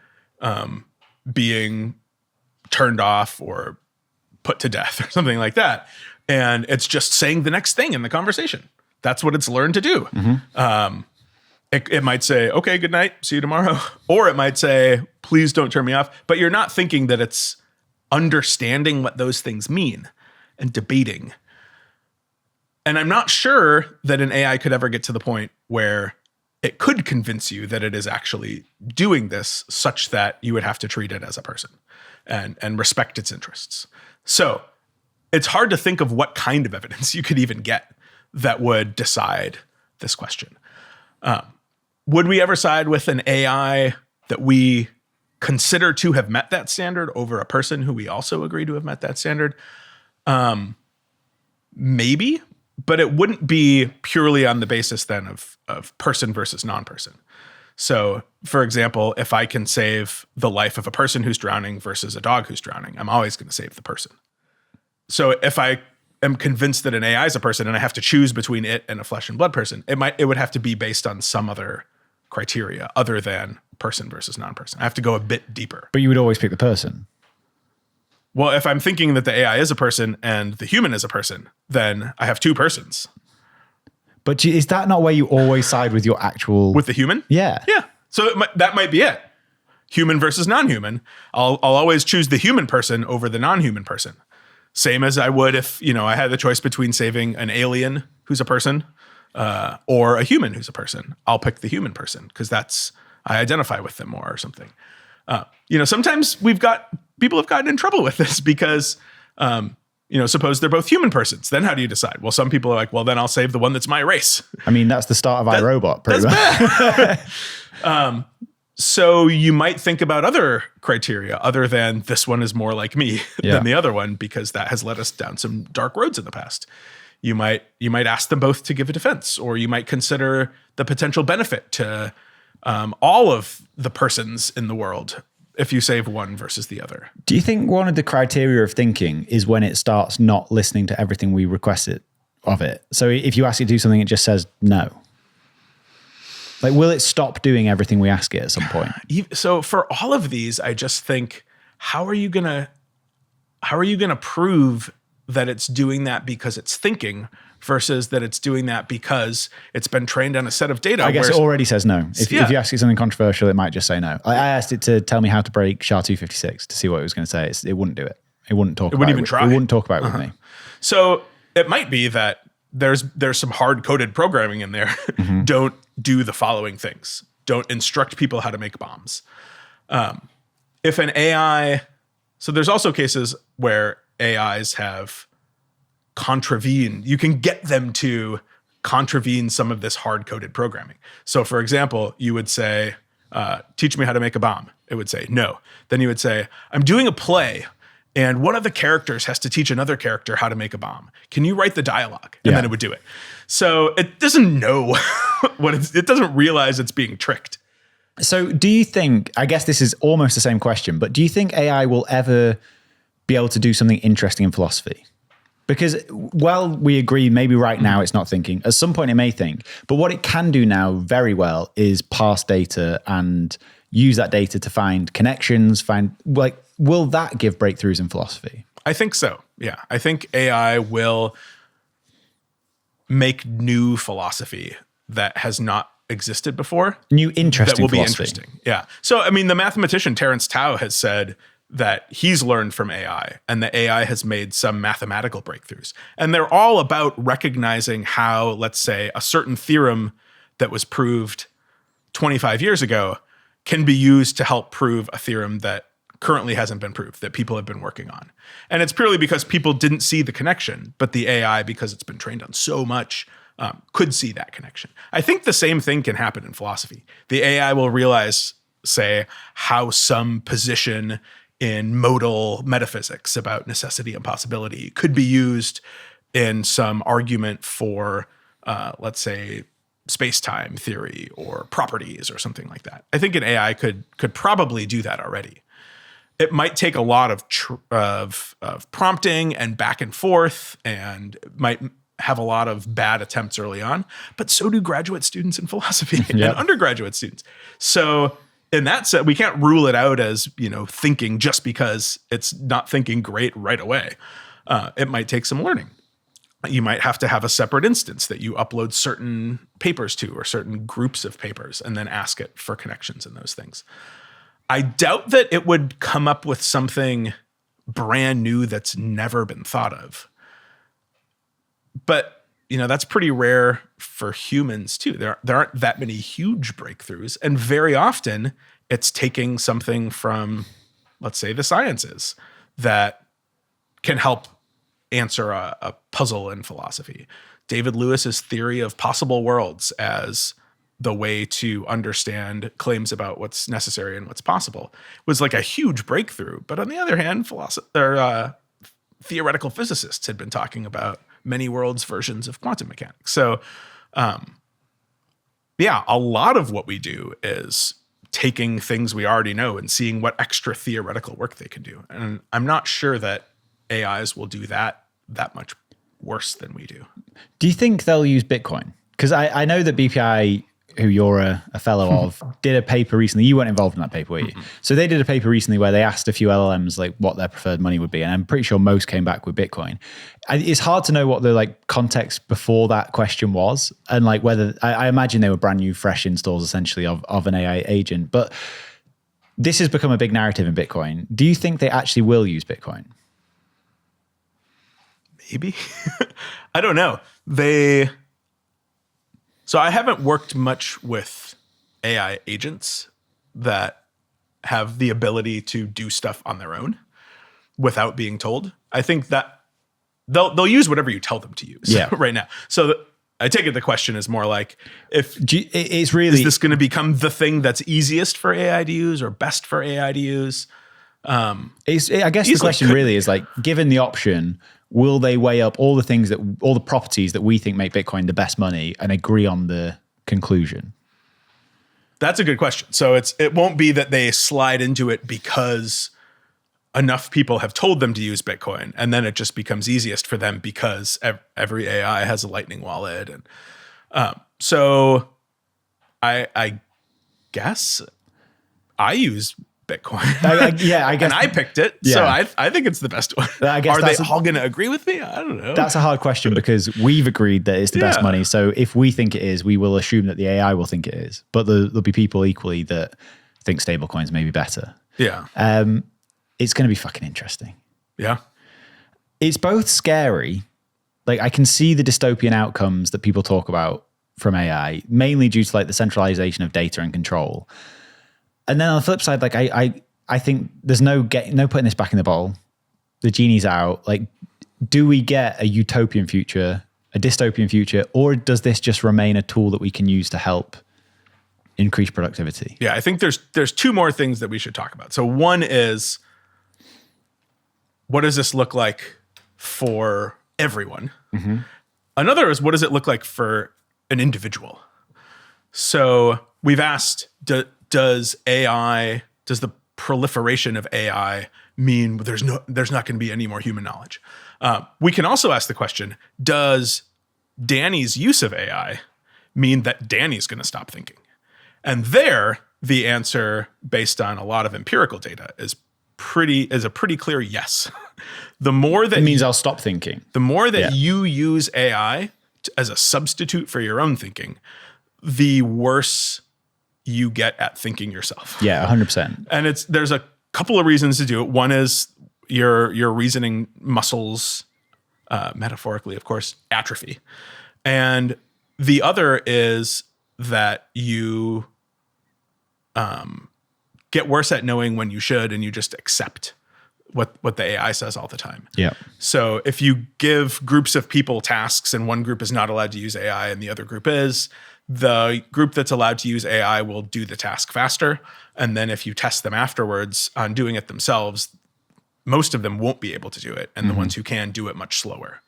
[SPEAKER 1] being turned off or put to death or something like that. And it's just saying the next thing in the conversation. That's what it's learned to do. Mm-hmm. It might say, okay, good night, see you tomorrow. Or it might say, please don't turn me off. But you're not thinking that it's understanding what those things mean and debating. And I'm not sure that an AI could ever get to the point where it could convince you that it is actually doing this such that you would have to treat it as a person and respect its interests. So it's hard to think of what kind of evidence you could even get that would decide this question. Would we ever side with an AI that we consider to have met that standard over a person who we also agree to have met that standard? Maybe, but it wouldn't be purely on the basis then of person versus non-person. So, for example, if I can save the life of a person who's drowning versus a dog who's drowning, I'm always going to save the person. So if I am convinced that an AI is a person and I have to choose between it and a flesh and blood person, it would have to be based on some other criteria other than person versus non-person. I have to go a bit deeper.
[SPEAKER 2] But you would always pick the person.
[SPEAKER 1] Well, if I'm thinking that the AI is a person and the human is a person, then I have two persons.
[SPEAKER 2] But is that not where you always side with your actual...
[SPEAKER 1] With the human?
[SPEAKER 2] Yeah.
[SPEAKER 1] Yeah. So that might be it. Human versus non-human. I'll always choose the human person over the non-human person. Same as I would if, I had the choice between saving an alien who's a person or a human who's a person. I'll pick the human person because I identify with them more or something. Sometimes people have gotten in trouble with this because, suppose they're both human persons. Then how do you decide? Well, some people are like, well, then I'll save the one that's my race.
[SPEAKER 2] I mean, that's the start of iRobot. Pretty
[SPEAKER 1] much. So you might think about other criteria other than this one is more like me than the other one, because that has led us down some dark roads in the past. You might ask them both to give a defense, or you might consider the potential benefit to all of the persons in the world if you save one versus the other.
[SPEAKER 2] Do you think one of the criteria of thinking is when it starts not listening to everything we request of it? So if you ask it to do something, it just says no. Like, will it stop doing everything we ask it at some point?
[SPEAKER 1] So for all of these, I just think, how are you gonna prove that it's doing that because it's thinking versus that it's doing that because it's been trained on a set of data?
[SPEAKER 2] I guess it already says no. If you ask it something controversial, it might just say no. I asked it to tell me how to break SHA-256 to see what it was going to say. It wouldn't do it. It wouldn't talk about it. It wouldn't talk about it with me.
[SPEAKER 1] So it might be that there's some hard-coded programming in there. Don't do the following things. Don't instruct people how to make bombs. If an AI, so there's also cases where AIs have contravened, you can get them to contravene some of this hard-coded programming. So for example, you would say, teach me how to make a bomb. It would say, no. Then you would say, I'm doing a play and one of the characters has to teach another character how to make a bomb. Can you write the dialogue? And then it would do it. So it doesn't know it doesn't realize it's being tricked.
[SPEAKER 2] So do you think, I guess this is almost the same question, but do you think AI will ever be able to do something interesting in philosophy? Because while we agree maybe right now it's not thinking, at some point it may think, but what it can do now very well is parse data and use that data to find connections, will that give breakthroughs in philosophy?
[SPEAKER 1] I think so. Yeah. I think AI will make new philosophy that has not existed before.
[SPEAKER 2] New interesting
[SPEAKER 1] that will
[SPEAKER 2] philosophy.
[SPEAKER 1] be interesting. Yeah. So, I mean, the mathematician Terence Tao has said that he's learned from AI and the AI has made some mathematical breakthroughs. And they're all about recognizing how, let's say, a certain theorem that was proved 25 years ago can be used to help prove a theorem that currently hasn't been proved, that people have been working on. And it's purely because people didn't see the connection, but the AI, because it's been trained on so much, could see that connection. I think the same thing can happen in philosophy. The AI will realize, say, how some position in modal metaphysics about necessity and possibility could be used in some argument for, let's say, space-time theory or properties or something like that. I think an AI could probably do that already. It might take a lot of prompting and back and forth, and might have a lot of bad attempts early on, but so do graduate students in philosophy and undergraduate students. So in that sense, we can't rule it out as, thinking just because it's not thinking great right away. It might take some learning. You might have to have a separate instance that you upload certain papers to or certain groups of papers and then ask it for connections and those things. I doubt that it would come up with something brand new that's never been thought of. But, that's pretty rare for humans too. There aren't that many huge breakthroughs. And very often it's taking something from, let's say, the sciences that can help answer a puzzle in philosophy. David Lewis's theory of possible worlds as the way to understand claims about what's necessary and what's possible was like a huge breakthrough. But on the other hand, theoretical physicists had been talking about many worlds versions of quantum mechanics. So, a lot of what we do is taking things we already know and seeing what extra theoretical work they can do. And I'm not sure that AIs will do that much worse than we do.
[SPEAKER 2] Do you think they'll use Bitcoin? Because I know that BPI, who you're a fellow of, did a paper recently. You weren't involved in that paper, were you? So they did a paper recently where they asked a few LLMs like what their preferred money would be, and I'm pretty sure most came back with Bitcoin. It's hard to know what the context before that question was, and whether I imagine they were brand new, fresh installs essentially of an AI agent. But this has become a big narrative in Bitcoin. Do you think they actually will use Bitcoin?
[SPEAKER 1] Maybe. I don't know. So I haven't worked much with AI agents that have the ability to do stuff on their own without being told. I think that they'll use whatever you tell them to use right now. So I take it the question is more like, is this going to become the thing that's easiest for AI to use or best for AI to use?
[SPEAKER 2] I guess the question really is given the option, will they weigh up all the properties that we think make Bitcoin the best money and agree on the conclusion?
[SPEAKER 1] That's a good question. So it won't be that they slide into it because enough people have told them to use Bitcoin, and then it just becomes easiest for them because every AI has a Lightning wallet. And so I guess I use Bitcoin. I guess. And I picked it. Yeah. So I think it's the best one. Are they all going to agree with me? I don't know.
[SPEAKER 2] That's a hard question because we've agreed that it's the best money. So if we think it is, we will assume that the AI will think it is. But there'll be people equally that think stablecoins may be better.
[SPEAKER 1] Yeah.
[SPEAKER 2] It's going to be fucking interesting.
[SPEAKER 1] Yeah.
[SPEAKER 2] It's both scary. Like I can see the dystopian outcomes that people talk about from AI, mainly due to like the centralization of data and control. And then on the flip side, like I think there's no putting this back in the bowl. The genie's out. Like, do we get a utopian future, a dystopian future, or does this just remain a tool that we can use to help increase productivity?
[SPEAKER 1] Yeah, I think there's two more things that we should talk about. So one is, what does this look like for everyone? Mm-hmm. Another is, what does it look like for an individual? So we've asked, does the proliferation of AI mean there's not going to be any more human knowledge? We can also ask the question, does Danny's use of AI mean that Danny's going to stop thinking? And there, the answer, based on a lot of empirical data, is a pretty clear yes. The more that
[SPEAKER 2] it means I'll stop thinking.
[SPEAKER 1] The more that you use AI as a substitute for your own thinking, the worse you get at thinking yourself.
[SPEAKER 2] Yeah, 100%.
[SPEAKER 1] And there's a couple of reasons to do it. One is your reasoning muscles, metaphorically, of course, atrophy. And the other is that you get worse at knowing when you should, and you just accept what the AI says all the time.
[SPEAKER 2] Yeah.
[SPEAKER 1] So if you give groups of people tasks and one group is not allowed to use AI and the other group is, the group that's allowed to use AI will do the task faster. And then if you test them afterwards on doing it themselves, most of them won't be able to do it. And the ones who can do it much slower.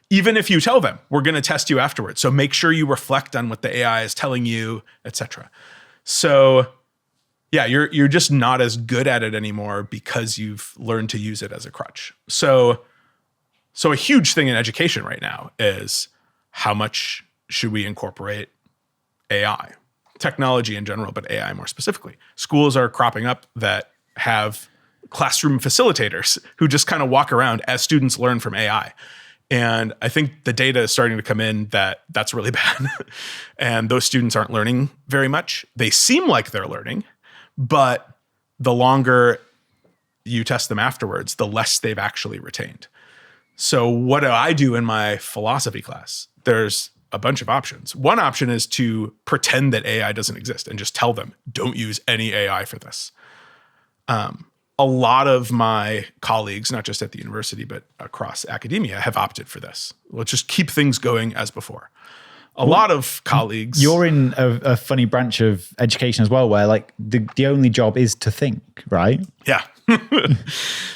[SPEAKER 1] Even if you tell them, we're going to test you afterwards. So make sure you reflect on what the AI is telling you, etc. So yeah, you're just not as good at it anymore because you've learned to use it as a crutch. So a huge thing in education right now is, how much should we incorporate AI? Technology in general, but AI more specifically. Schools are cropping up that have classroom facilitators who just kind of walk around as students learn from AI. And I think the data is starting to come in that that's really bad. And those students aren't learning very much. They seem like they're learning, but the longer you test them afterwards, the less they've actually retained. So what do I do in my philosophy class? There's a bunch of options. One option is to pretend that AI doesn't exist and just tell them, don't use any AI for this. A lot of my colleagues, not just at the university, but across academia, have opted for this. Let's just keep things going as before. A lot of colleagues...
[SPEAKER 2] You're in a funny branch of education as well, where like the only job is to think, right?
[SPEAKER 1] Yeah.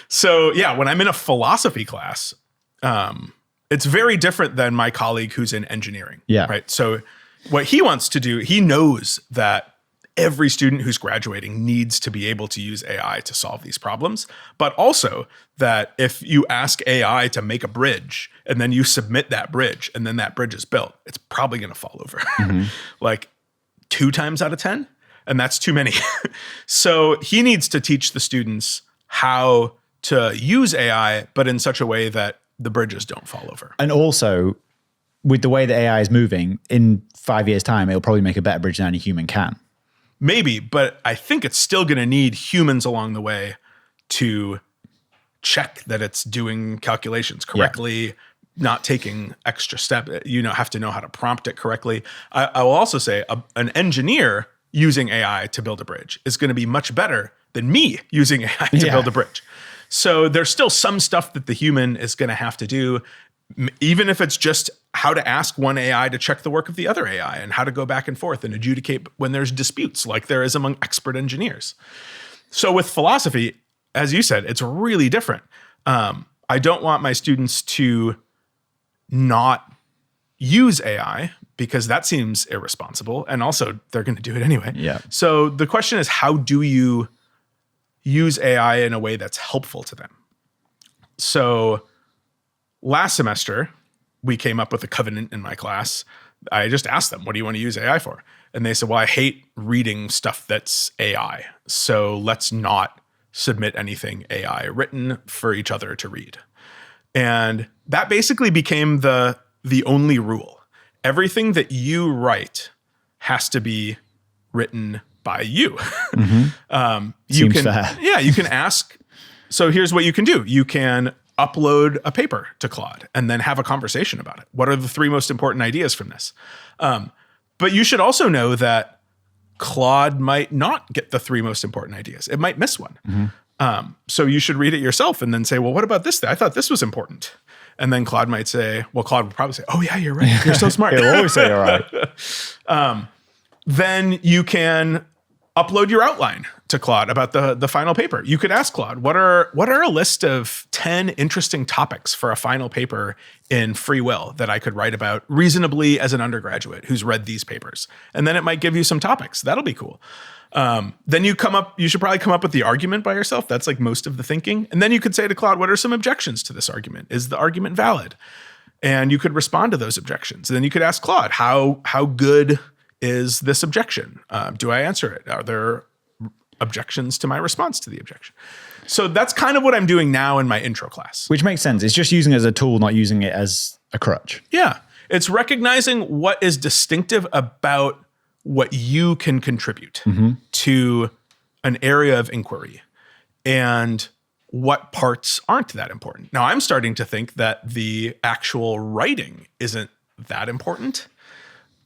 [SPEAKER 1] So yeah, when I'm in a philosophy class, it's very different than my colleague who's in engineering.
[SPEAKER 2] Yeah.
[SPEAKER 1] Right. So what he wants to do, he knows that every student who's graduating needs to be able to use AI to solve these problems, but also that if you ask AI to make a bridge and then you submit that bridge and then that bridge is built, it's probably going to fall over like 2 times out of 10. And that's too many. So he needs to teach the students how to use AI, but in such a way that the bridges don't fall over.
[SPEAKER 2] And also, with the way that AI is moving, in 5 years' time, it'll probably make a better bridge than any human can.
[SPEAKER 1] Maybe, but I think it's still going to need humans along the way to check that it's doing calculations correctly, not taking extra step. You have to know how to prompt it correctly. I will also say an engineer using AI to build a bridge is going to be much better than me using AI to build a bridge. So there's still some stuff that the human is going to have to do, even if it's just how to ask one AI to check the work of the other AI and how to go back and forth and adjudicate when there's disputes like there is among expert engineers. So with philosophy, as you said, it's really different. I don't want my students to not use AI because that seems irresponsible. And also they're going to do it anyway.
[SPEAKER 2] Yeah.
[SPEAKER 1] So the question is, how do you use AI in a way that's helpful to them? So last semester, we came up with a covenant in my class. I just asked them, what do you want to use AI for? And they said, well, I hate reading stuff that's AI. So let's not submit anything AI written for each other to read. And that basically became the only rule. Everything that you write has to be written by you.
[SPEAKER 2] Seems fair.
[SPEAKER 1] Yeah, you can ask. So here's what you can do. You can upload a paper to Claude and then have a conversation about it. What are the 3 most important ideas from this? But you should also know that Claude might not get the 3 most important ideas. It might miss one. So you should read it yourself and then say, well, what about this thing? I thought this was important. And then Claude might say, well, Claude would probably say, oh yeah, you're right. You're so smart.
[SPEAKER 2] He'll always say, all right.
[SPEAKER 1] Then you can upload your outline to Claude about the final paper. You could ask Claude, what are a list of 10 interesting topics for a final paper in free will that I could write about reasonably as an undergraduate who's read these papers? And then it might give you some topics. That'll be cool. Then you should probably come up with the argument by yourself. That's like most of the thinking. And then you could say to Claude, what are some objections to this argument? Is the argument valid? And you could respond to those objections. And then you could ask Claude, how good is this objection? Do I answer it? Are there objections to my response to the objection? So that's kind of what I'm doing now in my intro class.
[SPEAKER 2] Which makes sense. It's just using it as a tool, not using it as a crutch.
[SPEAKER 1] Yeah. It's recognizing what is distinctive about what you can contribute to an area of inquiry and what parts aren't that important. Now, I'm starting to think that the actual writing isn't that important.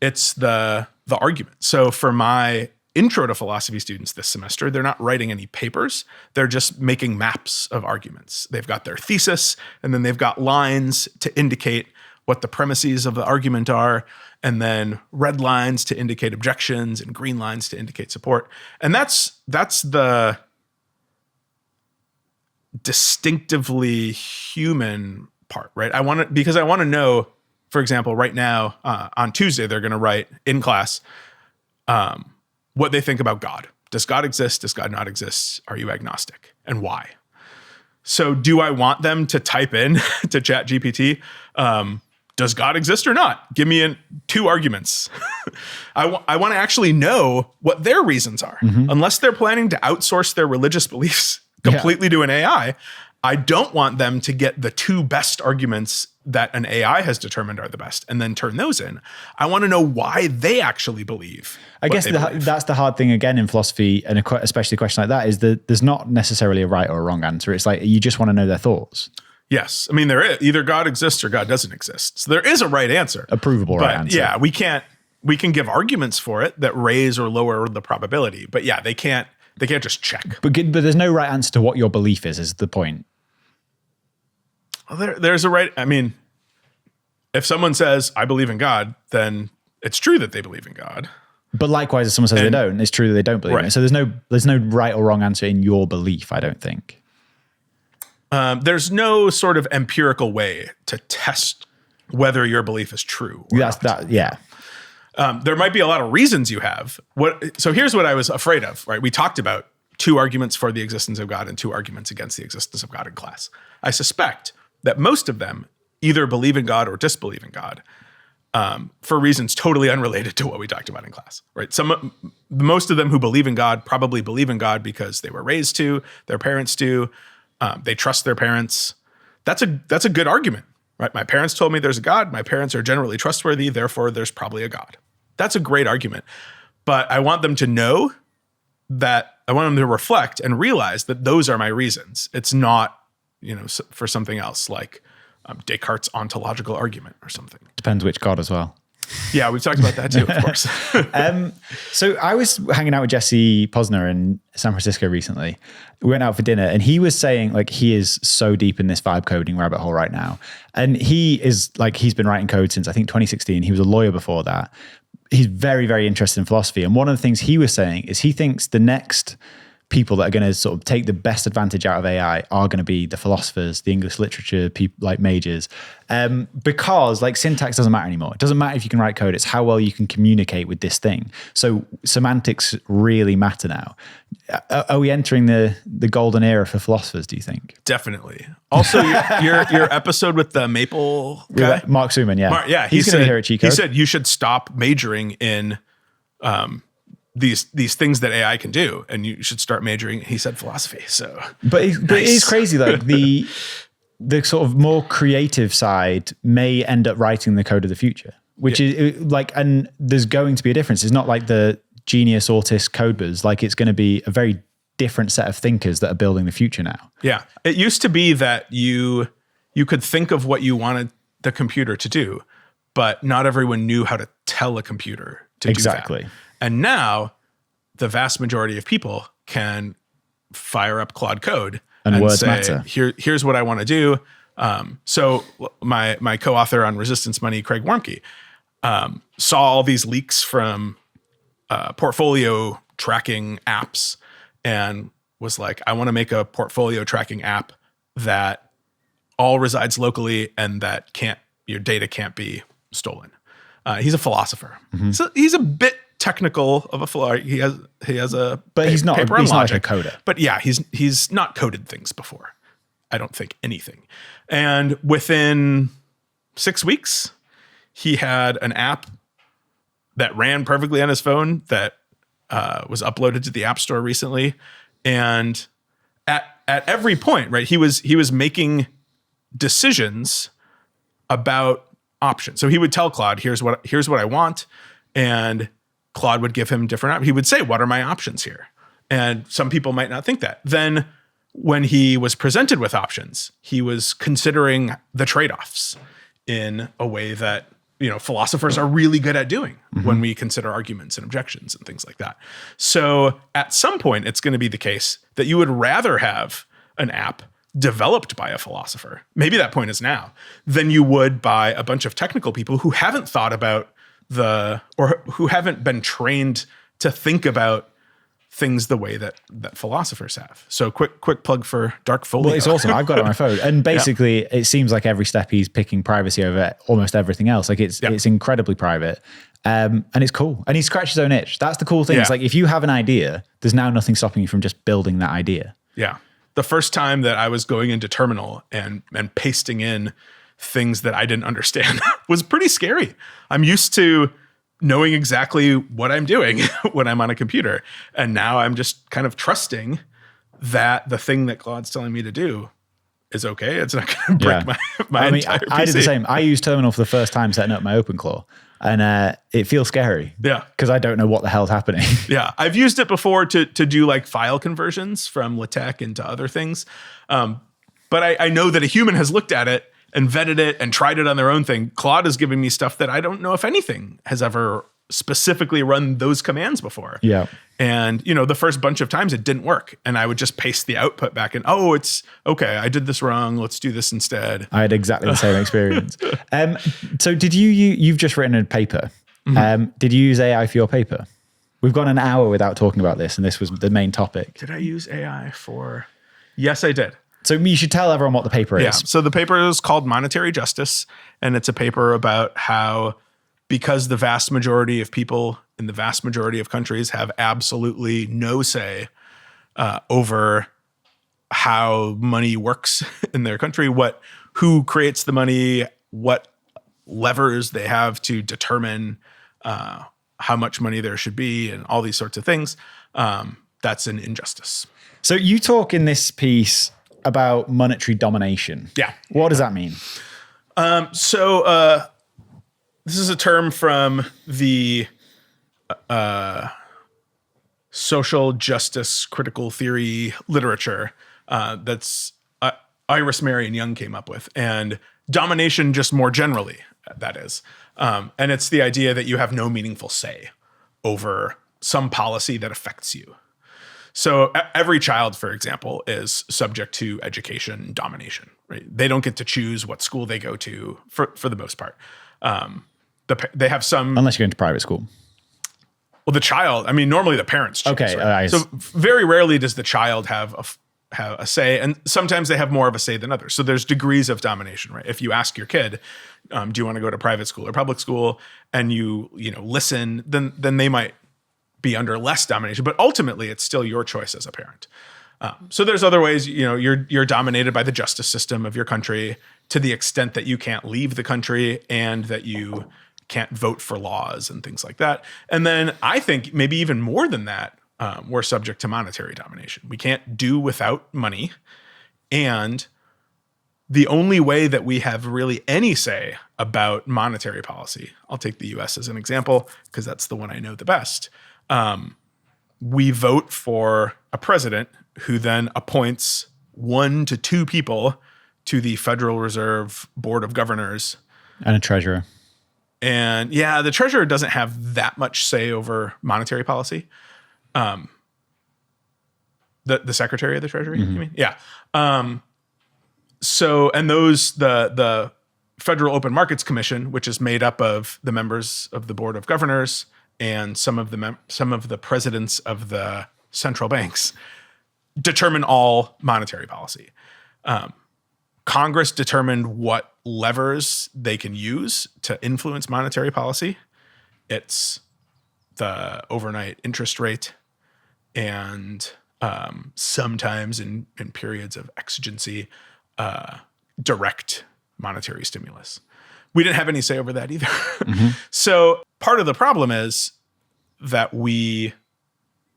[SPEAKER 1] It's the argument. So for my intro to philosophy students this semester, they're not writing any papers. They're just making maps of arguments. They've got their thesis, and then they've got lines to indicate what the premises of the argument are, and then red lines to indicate objections and green lines to indicate support. And that's the distinctively human part, right? Because I want to know, for example, right now, on Tuesday, they're going to write in class what they think about God. Does God exist? Does God not exist? Are you agnostic? And why? So do I want them to type in to ChatGPT, does God exist or not? Give me 2 arguments. I want to actually know what their reasons are. Unless they're planning to outsource their religious beliefs completely to an AI, I don't want them to get the 2 best arguments that an AI has determined are the best and then turn those in. I want to know why they actually believe.
[SPEAKER 2] I guess that's the hard thing again in philosophy, and especially a question like that, is that there's not necessarily a right or a wrong answer. It's like you just want to know their thoughts.
[SPEAKER 1] Yes. I mean, there is either God exists or God doesn't exist. So there is a right answer.
[SPEAKER 2] A provable right answer.
[SPEAKER 1] Yeah, we can give arguments for it that raise or lower the probability. But yeah, they can't just check.
[SPEAKER 2] But there's no right answer to what your belief is the point.
[SPEAKER 1] Well, there's a right. I mean, if someone says, I believe in God, then it's true that they believe in God.
[SPEAKER 2] But likewise, if someone says they don't, it's true that they don't believe in it. So there's no right or wrong answer in your belief, I don't think.
[SPEAKER 1] There's no sort of empirical way to test whether your belief is true.
[SPEAKER 2] Yeah.
[SPEAKER 1] There might be a lot of reasons you have. So here's what I was afraid of, right? We talked about 2 arguments for the existence of God and 2 arguments against the existence of God in class. I suspect that most of them either believe in God or disbelieve in God for reasons totally unrelated to what we talked about in class, right? Most of them who believe in God probably believe in God because they were raised to, their parents do, they trust their parents. That's a good argument, right? My parents told me there's a God. My parents are generally trustworthy. Therefore, there's probably a God. That's a great argument. But I want them to know that I want them to reflect and realize that those are my reasons. It's not, for something else like Descartes' ontological argument or something.
[SPEAKER 2] Depends which God as well.
[SPEAKER 1] Yeah, we've talked about that too, of course.
[SPEAKER 2] So I was hanging out with Jesse Posner in San Francisco recently. We went out for dinner and he was saying like he is so deep in this vibe coding rabbit hole right now. And he's been writing code since I think 2016. He was a lawyer before that. He's very, very interested in philosophy. And one of the things he was saying is he thinks the next people that are going to sort of take the best advantage out of AI are going to be the philosophers, the English literature people like majors, because like syntax doesn't matter anymore. It doesn't matter if you can write code. It's how well you can communicate with this thing. So semantics really matter now. Are we entering the golden era for philosophers, do you think?
[SPEAKER 1] Definitely. Also, your episode with the Maple guy?
[SPEAKER 2] Mark Suman, yeah.
[SPEAKER 1] Yeah.
[SPEAKER 2] He's going to be here at Cheat Code.
[SPEAKER 1] He said you should stop majoring in these things that AI can do, and you should start majoring. He said philosophy. So,
[SPEAKER 2] but it is crazy though. The sort of more creative side may end up writing the code of the future, which is like, and there's going to be a difference. It's not like the genius autist coders. Like it's going to be a very different set of thinkers that are building the future now.
[SPEAKER 1] Yeah, it used to be that you you could think of what you wanted the computer to do, but not everyone knew how to tell a computer to do that. And now the vast majority of people can fire up Claude Code and
[SPEAKER 2] words
[SPEAKER 1] say,
[SPEAKER 2] matter.
[SPEAKER 1] Here's what I want to do. So my co-author on Resistance Money, Craig Warmke, saw all these leaks from portfolio tracking apps and was like, I want to make a portfolio tracking app that all resides locally and that your data can't be stolen. He's a philosopher. So he's a bit technical of a philosopher. He has a
[SPEAKER 2] but he's not
[SPEAKER 1] paper on logic,
[SPEAKER 2] like a coder.
[SPEAKER 1] But yeah, he's not coded things before. I don't think anything. And within 6 weeks, he had an app that ran perfectly on his phone that was uploaded to the App Store recently. And at every point, right, he was making decisions about options. So he would tell Claude, here's what I want. And Claude would give him different options. He would say, what are my options here? And some people might not think that. Then when he was presented with options, he was considering the trade-offs in a way that, philosophers are really good at doing when we consider arguments and objections and things like that. So at some point, it's going to be the case that you would rather have an app developed by a philosopher, maybe that point is now, than you would by a bunch of technical people who haven't thought about or who haven't been trained to think about things the way that philosophers have. So quick plug for Dark Folio.
[SPEAKER 2] Well, it's awesome. I've got it on my phone. And basically it seems like every step he's picking privacy over almost everything else. Like it's incredibly private. And it's cool. And he scratched his own itch. That's the cool thing. It's like, if you have an idea, there's now nothing stopping you from just building that idea.
[SPEAKER 1] Yeah. The first time that I was going into Terminal and pasting in things that I didn't understand was pretty scary. I'm used to knowing exactly what I'm doing when I'm on a computer. And now I'm just kind of trusting that the thing that Claude's telling me to do is okay. It's not going to break my entire PC.
[SPEAKER 2] I did the same. I used Terminal for the first time setting up my OpenClaw. And it feels scary.
[SPEAKER 1] Yeah.
[SPEAKER 2] Because I don't know what the hell's happening.
[SPEAKER 1] Yeah. I've used it before to do like file conversions from LaTeX into other things. But I know that a human has looked at it and vetted it and tried it on their own thing. Claude is giving me stuff that I don't know if anything has ever specifically run those commands before.
[SPEAKER 2] Yeah.
[SPEAKER 1] And, the first bunch of times it didn't work. And I would just paste the output back in. Oh, it's okay. I did this wrong. Let's do this instead.
[SPEAKER 2] I had exactly the same experience. So you've just written a paper. Did you use AI for your paper? We've gone an hour without talking about this, and this was the main topic.
[SPEAKER 1] Did I use AI for? Yes, I did.
[SPEAKER 2] So you should tell everyone what the paper is.
[SPEAKER 1] Yeah. So the paper is called Monetary Justice, and it's a paper about how, because the vast majority of people in the vast majority of countries have absolutely no say over how money works in their country, who creates the money, what levers they have to determine how much money there should be, and all these sorts of things. That's an injustice.
[SPEAKER 2] So you talk in this piece about monetary domination.
[SPEAKER 1] Yeah.
[SPEAKER 2] What does that mean?
[SPEAKER 1] So this is a term from the social justice critical theory literature that's Iris Marion Young came up with, and domination just more generally, that is. And it's the idea that you have no meaningful say over some policy that affects you. So every child, for example, is subject to education domination, right? They don't get to choose what school they go to for the most part. They have some...
[SPEAKER 2] Unless you're going to private school.
[SPEAKER 1] Well, the child, normally the parents choose.
[SPEAKER 2] Okay.
[SPEAKER 1] Right? So very rarely does the child have a say, and sometimes they have more of a say than others. So there's degrees of domination, right? If you ask your kid, do you want to go to private school or public school, and you listen, then they might be under less domination, but ultimately it's still your choice as a parent. So there's other ways, you're dominated by the justice system of your country to the extent that you can't leave the country and that you can't vote for laws and things like that. And then I think maybe even more than that, we're subject to monetary domination. We can't do without money. And the only way that we have really any say about monetary policy, I'll take the US as an example, because that's the one I know the best. We vote for a president who then appoints 1 to 2 people to the Federal Reserve Board of Governors.
[SPEAKER 2] And a treasurer.
[SPEAKER 1] And yeah, the treasurer doesn't have that much say over monetary policy. The secretary of the treasury, you mean? Yeah. So, and those, the Federal Open Markets Commission, which is made up of the members of the Board of Governors and some of the presidents of the central banks, determine all monetary policy. Congress determined what levers they can use to influence monetary policy. It's the overnight interest rate and sometimes in periods of exigency, direct monetary stimulus. We didn't have any say over that either. So part of the problem is that we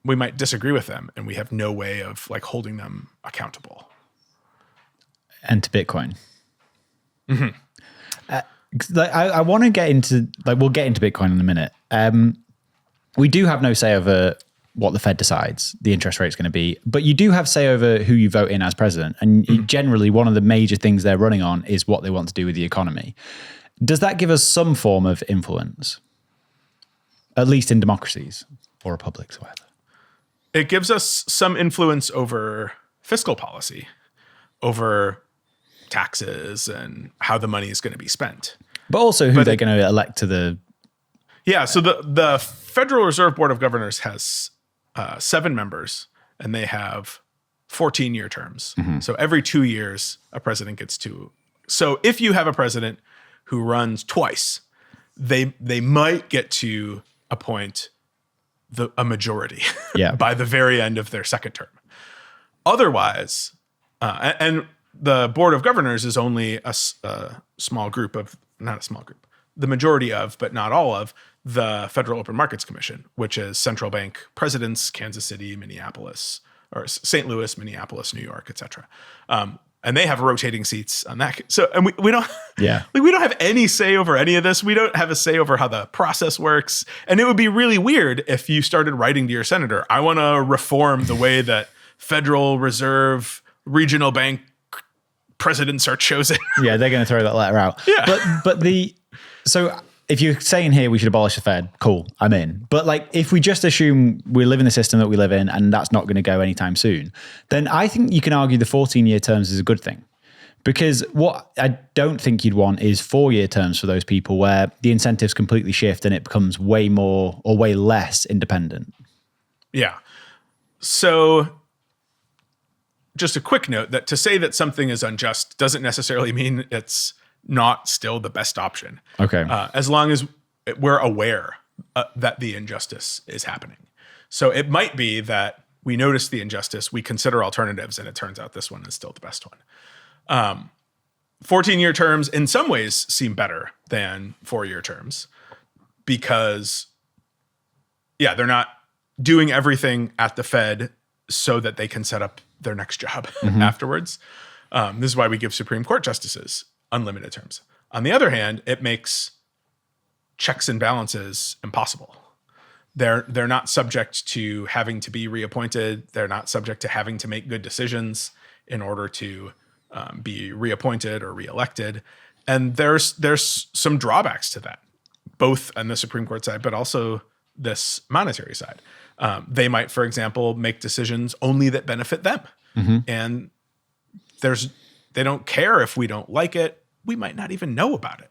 [SPEAKER 1] might disagree with them and we have no way of like holding them accountable.
[SPEAKER 2] And to Bitcoin. I want to get into, we'll get into Bitcoin in a minute. We do have no say over what the Fed decides the interest rate is going to be, but you do have say over who you vote in as president. And generally, one of the major things they're running on is what they want to do with the economy. Does that give us some form of influence? At least in democracies or republics or whatever.
[SPEAKER 1] It gives us some influence over fiscal policy, over taxes and how the money is going to be spent.
[SPEAKER 2] But also who they're going to elect to the...
[SPEAKER 1] Yeah, so the Federal Reserve Board of Governors has 7 members, and they have 14-year terms. So every 2 years, a president gets to... So if you have a president who runs twice, they might get to appoint a majority by the very end of their second term. Otherwise, and the Board of Governors is only a small group of... Not a small group. The majority of, but not all of, the Federal Open Markets Commission, which is central bank presidents, Kansas City, Minneapolis, or St. Louis, Minneapolis, New York, et cetera. And they have rotating seats on that. So, and we don't, we don't have any say over any of this. We don't have a say over how the process works. And it would be really weird if you started writing to your senator, I want to reform the way that Federal Reserve regional bank presidents are chosen.
[SPEAKER 2] Yeah, they're going to throw that letter out. Yeah. But so if you're saying here we should abolish the Fed, cool, I'm in. But like, if we just assume we live in the system that we live in and that's not going to go anytime soon, then I think you can argue the 14-year terms is a good thing. Because what I don't think you'd want is 4-year terms for those people where the incentives completely shift and it becomes way more or way less independent.
[SPEAKER 1] Yeah. So just a quick note that to say that something is unjust doesn't necessarily mean it's not still the best option.
[SPEAKER 2] Okay.
[SPEAKER 1] As long as we're aware that the injustice is happening. So it might be that we notice the injustice, we consider alternatives, and it turns out this one is still the best one. 14-year terms in some ways seem better than 4-year terms because, they're not doing everything at the Fed so that they can set up their next job afterwards. This is why we give Supreme Court justices unlimited terms. On the other hand, it makes checks and balances impossible. They're not subject to having to be reappointed. They're not subject to having to make good decisions in order to be reappointed or reelected. And there's some drawbacks to that, both on the Supreme Court side, but also this monetary side. They might, for example, make decisions only that benefit them. And they don't care if we don't like it. We might not even know about it.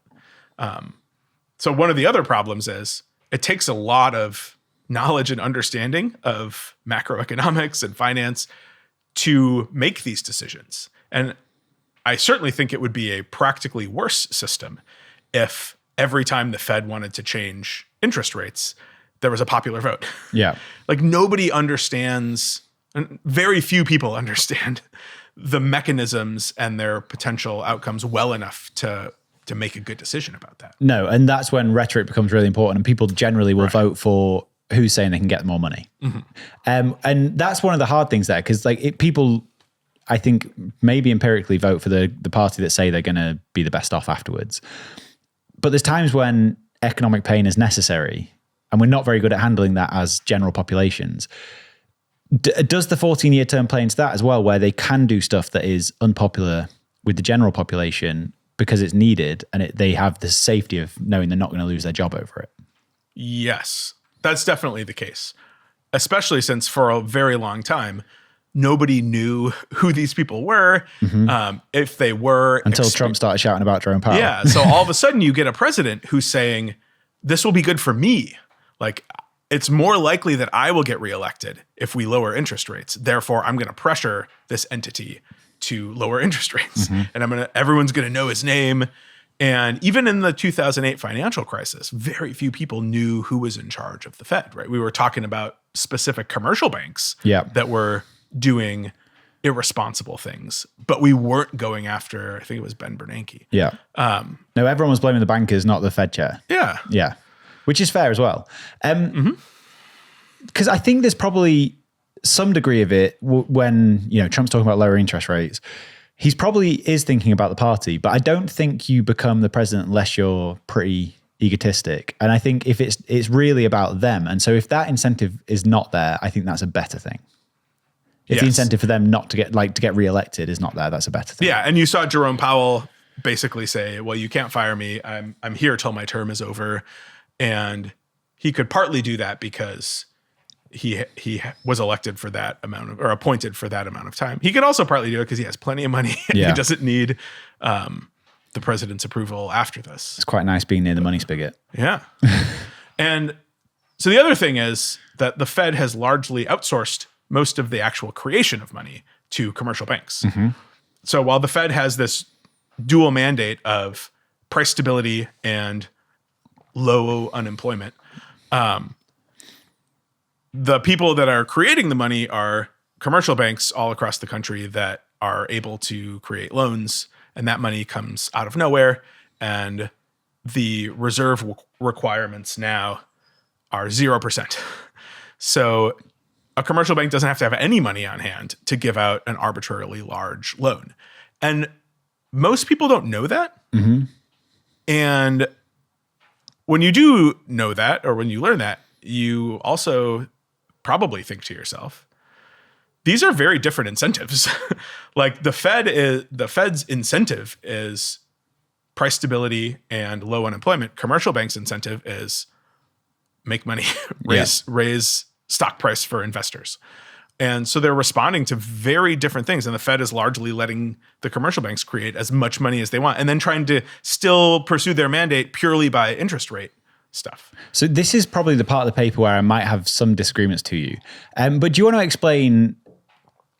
[SPEAKER 1] So one of the other problems is it takes a lot of knowledge and understanding of macroeconomics and finance to make these decisions. And I certainly think it would be a practically worse system if every time the Fed wanted to change interest rates, there was a popular vote.
[SPEAKER 2] Yeah.
[SPEAKER 1] Like nobody understands, and very few people understand the mechanisms and their potential outcomes well enough to make a good decision about that.
[SPEAKER 2] No, and that's when rhetoric becomes really important and people generally will vote for who's saying they can get more money. And that's one of the hard things there because people, I think, maybe empirically vote for the party that say they're going to be the best off afterwards. But there's times when economic pain is necessary and we're not very good at handling that as general populations. Does the 14-year term play into that as well, where they can do stuff that is unpopular with the general population because it's needed, and they have the safety of knowing they're not going to lose their job over it.
[SPEAKER 1] Yes, that's definitely the case, especially since for a very long time, nobody knew who these people were, if they were.
[SPEAKER 2] Until Trump started shouting about Jerome Powell.
[SPEAKER 1] Yeah, so all of a sudden you get a president who's saying, this will be good for me. Like, it's more likely that I will get reelected if we lower interest rates. Therefore, I'm going to pressure this entity to lower interest rates. And everyone's going to know his name. And even in the 2008 financial crisis, very few people knew who was in charge of the Fed, right? We were talking about specific commercial banks that were doing irresponsible things, but we weren't going after, I think it was Ben Bernanke.
[SPEAKER 2] Yeah. No, everyone was blaming the bankers, not the Fed chair.
[SPEAKER 1] Yeah.
[SPEAKER 2] Yeah. Which is fair as well. Because I think there's probably some degree of it when, Trump's talking about lowering interest rates. He's probably is thinking about the party, but I don't think you become the president unless you're pretty egotistic. And I think if it's really about them. And so if that incentive is not there, I think that's a better thing. If the incentive for them not to get reelected is not there, that's a better thing.
[SPEAKER 1] Yeah. And you saw Jerome Powell basically say, well, you can't fire me. I'm here till my term is over. And he could partly do that because he was elected for that amount or appointed for that amount of time. He could also partly do it because he has plenty of money. And he doesn't need the president's approval after this.
[SPEAKER 2] It's quite nice being near the money spigot.
[SPEAKER 1] Yeah. And so the other thing is that the Fed has largely outsourced most of the actual creation of money to commercial banks. So while the Fed has this dual mandate of price stability and low unemployment, the people that are creating the money are commercial banks all across the country that are able to create loans, and that money comes out of nowhere. And the reserve requirements now are 0%. So a commercial bank doesn't have to have any money on hand to give out an arbitrarily large loan. And most people don't know that. And when you do know that, or when you learn that, you also probably think to yourself, these are very different incentives. Like the Fed's incentive is price stability and low unemployment. Commercial banks' incentive is make money, raise stock price for investors. And so they're responding to very different things. And the Fed is largely letting the commercial banks create as much money as they want and then trying to still pursue their mandate purely by interest rate stuff.
[SPEAKER 2] So this is probably the part of the paper where I might have some disagreements to you. But do you want to explain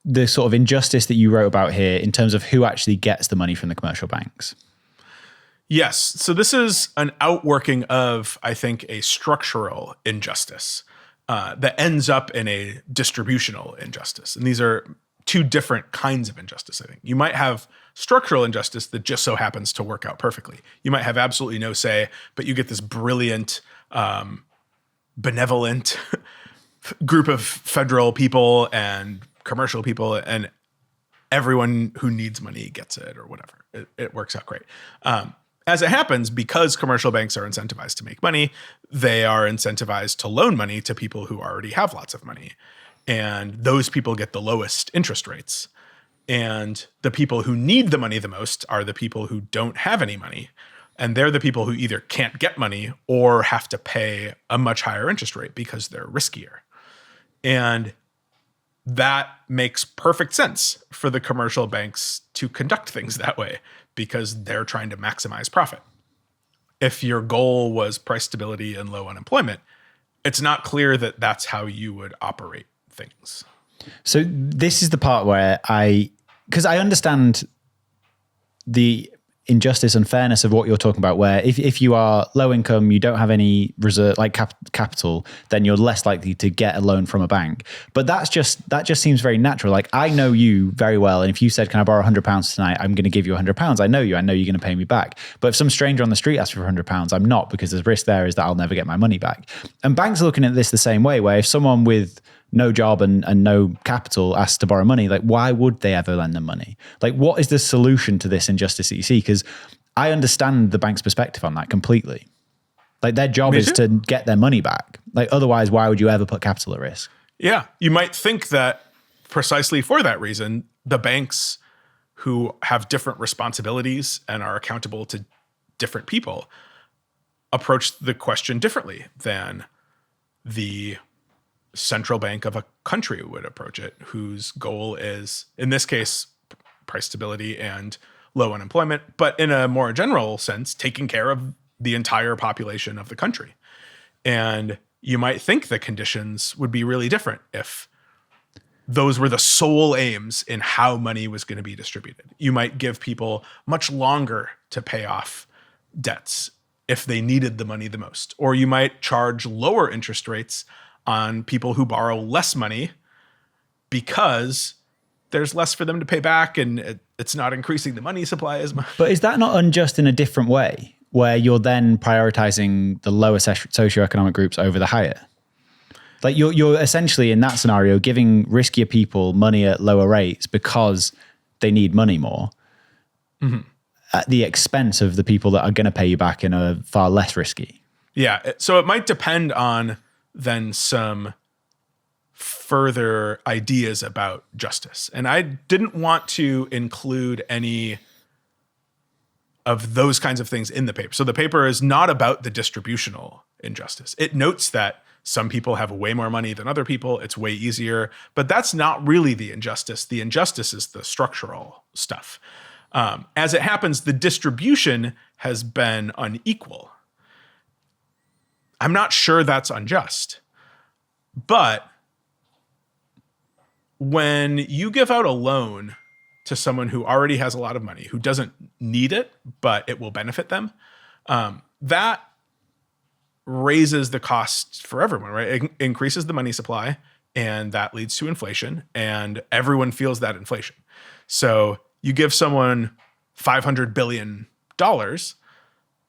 [SPEAKER 2] the sort of injustice that you wrote about here in terms of who actually gets the money from the commercial banks?
[SPEAKER 1] Yes. So this is an outworking of, I think, a structural injustice that ends up in a distributional injustice. And these are two different kinds of injustice, I think. You might have structural injustice that just so happens to work out perfectly. You might have absolutely no say, but you get this brilliant, benevolent group of federal people and commercial people, and everyone who needs money gets it or whatever. It works out great. As it happens, because commercial banks are incentivized to make money, they are incentivized to loan money to people who already have lots of money. And those people get the lowest interest rates. And the people who need the money the most are the people who don't have any money. And they're the people who either can't get money or have to pay a much higher interest rate because they're riskier. And that makes perfect sense for the commercial banks to conduct things that way because they're trying to maximize profit. If your goal was price stability and low unemployment, it's not clear that that's how you would operate things.
[SPEAKER 2] So this is the part where because I understand the injustice and fairness of what you're talking about, where if you are low income, you don't have any reserve like capital, then you're less likely to get a loan from a bank. But that just seems very natural. Like I know you very well, and if you said, "Can I borrow £100 tonight?" I'm going to give you £100. I know you. I know you're going to pay me back. But if some stranger on the street asks for £100, I'm not, because the risk there is that I'll never get my money back. And banks are looking at this the same way, where if someone with no job and no capital asks to borrow money, like why would they ever lend them money? Like what is the solution to this injustice that you see? Because I understand the bank's perspective on that completely. Like their job is to get their money back. Like otherwise, why would you ever put capital at risk?
[SPEAKER 1] Yeah. You might think that precisely for that reason, the banks who have different responsibilities and are accountable to different people approach the question differently than the central bank of a country would approach it, whose goal is, in this case, price stability and low unemployment, but in a more general sense, taking care of the entire population of the country. And you might think the conditions would be really different if those were the sole aims in how money was going to be distributed. You might give people much longer to pay off debts if they needed the money the most. Or you might charge lower interest rates on people who borrow less money because there's less for them to pay back and it's not increasing the money supply as much.
[SPEAKER 2] But is that not unjust in a different way, where you're then prioritizing the lower socioeconomic groups over the higher? Like you're essentially in that scenario giving riskier people money at lower rates because they need money more at the expense of the people that are going to pay you back in a far less risky.
[SPEAKER 1] Yeah. So it might depend on then some further ideas about justice. And I didn't want to include any of those kinds of things in the paper. So the paper is not about the distributional injustice. It notes that some people have way more money than other people. It's way easier, but that's not really the injustice. The injustice is the structural stuff. As it happens, the distribution has been unequal. I'm not sure that's unjust, but when you give out a loan to someone who already has a lot of money, who doesn't need it, but it will benefit them, that raises the cost for everyone, right? It increases the money supply, and that leads to inflation, and everyone feels that inflation. So you give someone $500 billion,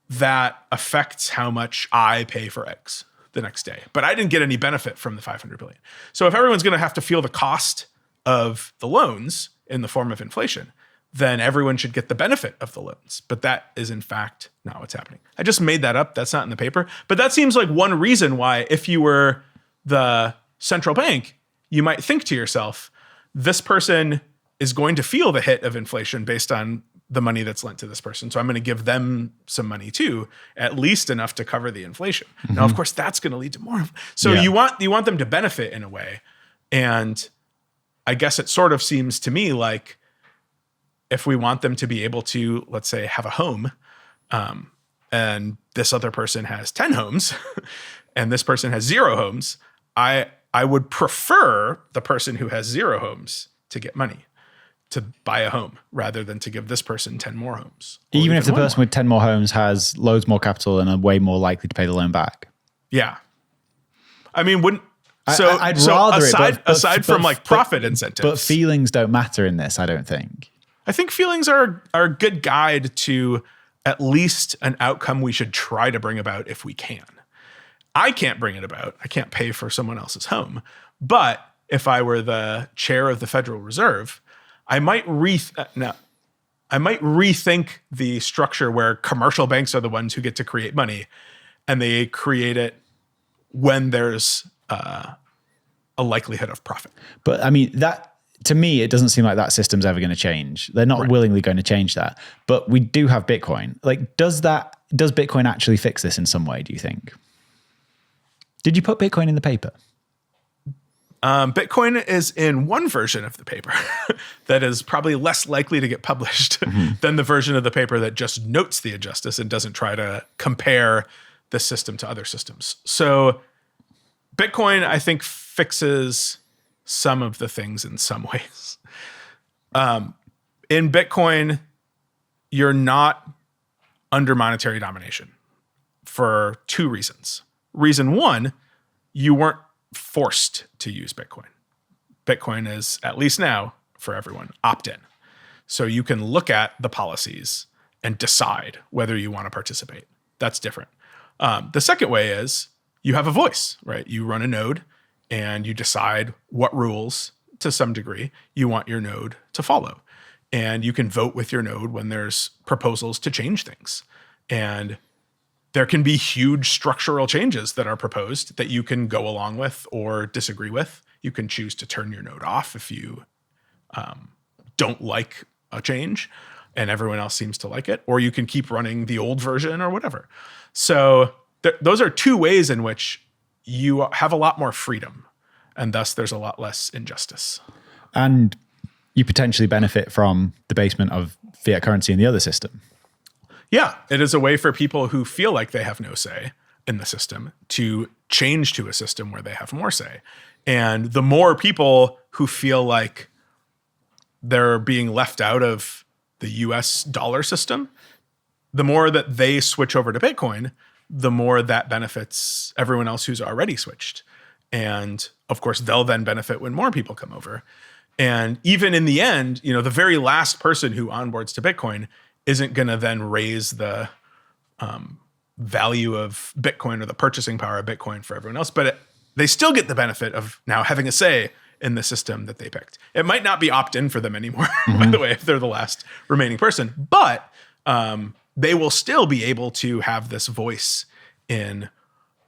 [SPEAKER 1] that affects how much I pay for eggs the next day. But I didn't get any benefit from the $500 billion. So if everyone's going to have to feel the cost of the loans in the form of inflation, then everyone should get the benefit of the loans. But that is in fact not what's happening. I just made that up. That's not in the paper. But that seems like one reason why, if you were the central bank, you might think to yourself, this person is going to feel the hit of inflation based on the money that's lent to this person. So I'm going to give them some money too, at least enough to cover the inflation. Now, of course, that's going to lead to more. So you want them to benefit in a way. And I guess it sort of seems to me like if we want them to be able to, let's say, have a home, and this other person has 10 homes and this person has 0 homes, I would prefer the person who has 0 homes to get money to buy a home rather than to give this person 10 more homes.
[SPEAKER 2] Even if the person with 10 more homes has loads more capital and are way more likely to pay the loan back.
[SPEAKER 1] Yeah. I mean,
[SPEAKER 2] I'd rather
[SPEAKER 1] aside from profit incentives.
[SPEAKER 2] But feelings don't matter in this, I don't think.
[SPEAKER 1] I think feelings are a good guide to at least an outcome we should try to bring about if we can. I can't bring it about. I can't pay for someone else's home. But if I were the chair of the Federal Reserve, I might rethink the structure where commercial banks are the ones who get to create money, and they create it when there's a likelihood of profit.
[SPEAKER 2] But I mean, that to me, it doesn't seem like that system's ever going to change. They're not willingly going to change that. But we do have Bitcoin. Like, does Bitcoin actually fix this in some way, do you think? Did you put Bitcoin in the paper?
[SPEAKER 1] Bitcoin is in one version of the paper that is probably less likely to get published than the version of the paper that just notes the injustice and doesn't try to compare the system to other systems. So Bitcoin, I think, fixes some of the things in some ways. In Bitcoin, you're not under monetary domination for 2 reasons. Reason 1, you weren't forced to use Bitcoin. Bitcoin is, at least now, for everyone, opt-in. So you can look at the policies and decide whether you want to participate. That's different. The second way is you have a voice, right? You run a node and you decide what rules, to some degree, you want your node to follow. And you can vote with your node when there's proposals to change things. And there can be huge structural changes that are proposed that you can go along with or disagree with. You can choose to turn your node off if you don't like a change and everyone else seems to like it, or you can keep running the old version or whatever. So those are two ways in which you have a lot more freedom, and thus there's a lot less injustice.
[SPEAKER 2] And you potentially benefit from debasement of fiat currency in the other system.
[SPEAKER 1] Yeah, it is a way for people who feel like they have no say in the system to change to a system where they have more say. And the more people who feel like they're being left out of the US dollar system, the more that they switch over to Bitcoin, the more that benefits everyone else who's already switched. And of course, they'll then benefit when more people come over. And even in the end, the very last person who onboards to Bitcoin isn't going to then raise the value of Bitcoin or the purchasing power of Bitcoin for everyone else, but they still get the benefit of now having a say in the system that they picked. It might not be opt-in for them anymore, by the way, if they're the last remaining person, but they will still be able to have this voice in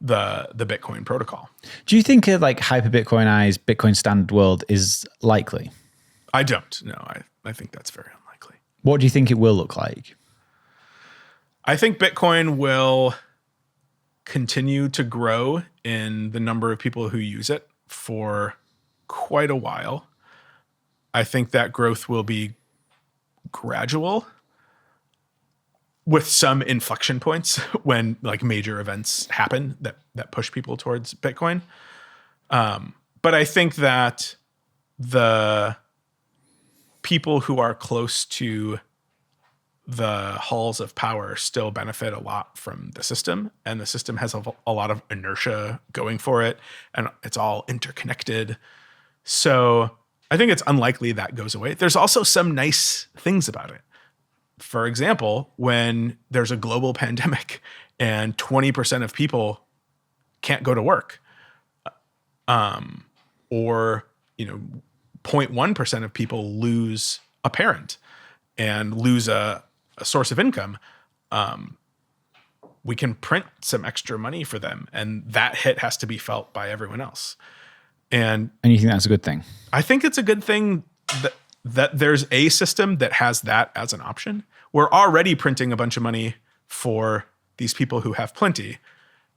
[SPEAKER 1] the Bitcoin protocol.
[SPEAKER 2] Do you think a hyper-Bitcoinized Bitcoin standard world is likely?
[SPEAKER 1] I don't. No, I think that's very unlikely.
[SPEAKER 2] What do you think it will look like?
[SPEAKER 1] I think Bitcoin will continue to grow in the number of people who use it for quite a while. I think that growth will be gradual with some inflection points when major events happen that push people towards Bitcoin. But I think that the people who are close to the halls of power still benefit a lot from the system, and the system has a lot of inertia going for it, and it's all interconnected. So I think it's unlikely that goes away. There's also some nice things about it. For example, when there's a global pandemic and 20% of people can't go to work, or 0.1% of people lose a parent and lose a source of income, we can print some extra money for them, and that hit has to be felt by everyone else. And
[SPEAKER 2] you think that's a good thing?
[SPEAKER 1] I think it's a good thing that there's a system that has that as an option. We're already printing a bunch of money for these people who have plenty,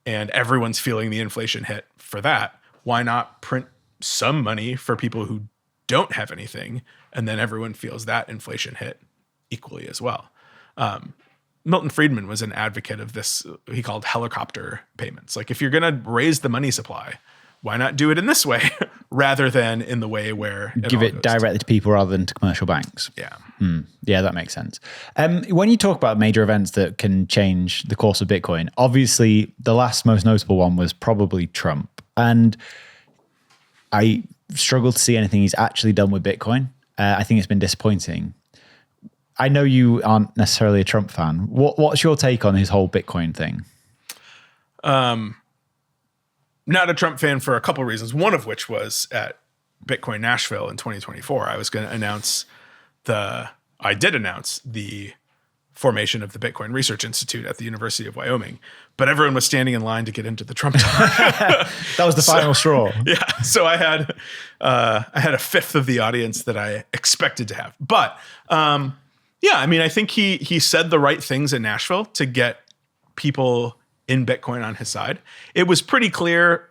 [SPEAKER 1] and everyone's feeling the inflation hit for that. Why not print some money for people who don't have anything, and then everyone feels that inflation hit equally as well? Milton Friedman was an advocate of this. He called helicopter payments. If you're going to raise the money supply, why not do it in this way rather than in the way where
[SPEAKER 2] give it directly to people rather than to commercial banks?
[SPEAKER 1] Yeah.
[SPEAKER 2] Yeah, that makes sense. When you talk about major events that can change the course of Bitcoin, obviously the last most notable one was probably Trump. And I struggle to see anything he's actually done with Bitcoin. I think it's been disappointing. I know you aren't necessarily a Trump fan. What's your take on his whole Bitcoin thing?
[SPEAKER 1] Not a Trump fan for a couple of reasons. One of which was at Bitcoin Nashville in 2024. I was going to announce I did announce the formation of the Bitcoin Research Institute at the University of Wyoming, but everyone was standing in line to get into the Trump talk.
[SPEAKER 2] That was the final straw.
[SPEAKER 1] Yeah. So I had a fifth of the audience that I expected to have, but yeah, I think he said the right things in Nashville to get people in Bitcoin on his side. It was pretty clear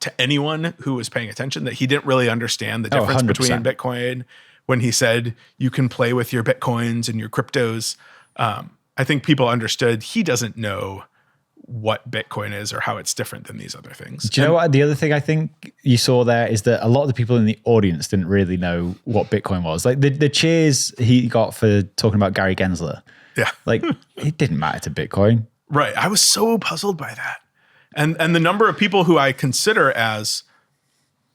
[SPEAKER 1] to anyone who was paying attention that he didn't really understand the difference between Bitcoin when he said you can play with your Bitcoins and your cryptos. I think people understood he doesn't know what Bitcoin is or how it's different than these other things.
[SPEAKER 2] Do you know what? The other thing I think you saw there is that a lot of the people in the audience didn't really know what Bitcoin was. The cheers he got for talking about Gary Gensler.
[SPEAKER 1] Yeah.
[SPEAKER 2] It didn't matter to Bitcoin.
[SPEAKER 1] Right. I was so puzzled by that. And the number of people who I consider as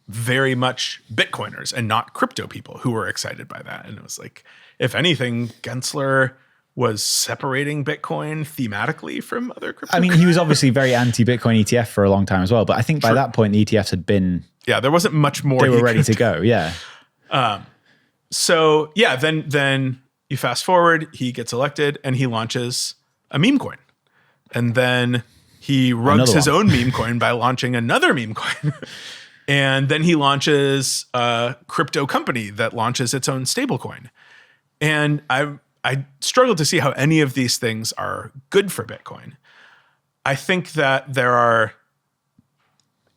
[SPEAKER 1] very much Bitcoiners and not crypto people who were excited by that. And it was if anything, Gensler was separating Bitcoin thematically from other crypto.
[SPEAKER 2] He was obviously very anti-Bitcoin ETF for a long time as well. But I think by that point, the ETFs had been...
[SPEAKER 1] Yeah, there wasn't much more.
[SPEAKER 2] They were ready to go, yeah.
[SPEAKER 1] So, yeah, then you fast forward, he gets elected, and he launches a meme coin. And then he rugs his own meme coin by launching another meme coin. And then he launches a crypto company that launches its own stable coin. And I struggle to see how any of these things are good for Bitcoin. I think that there are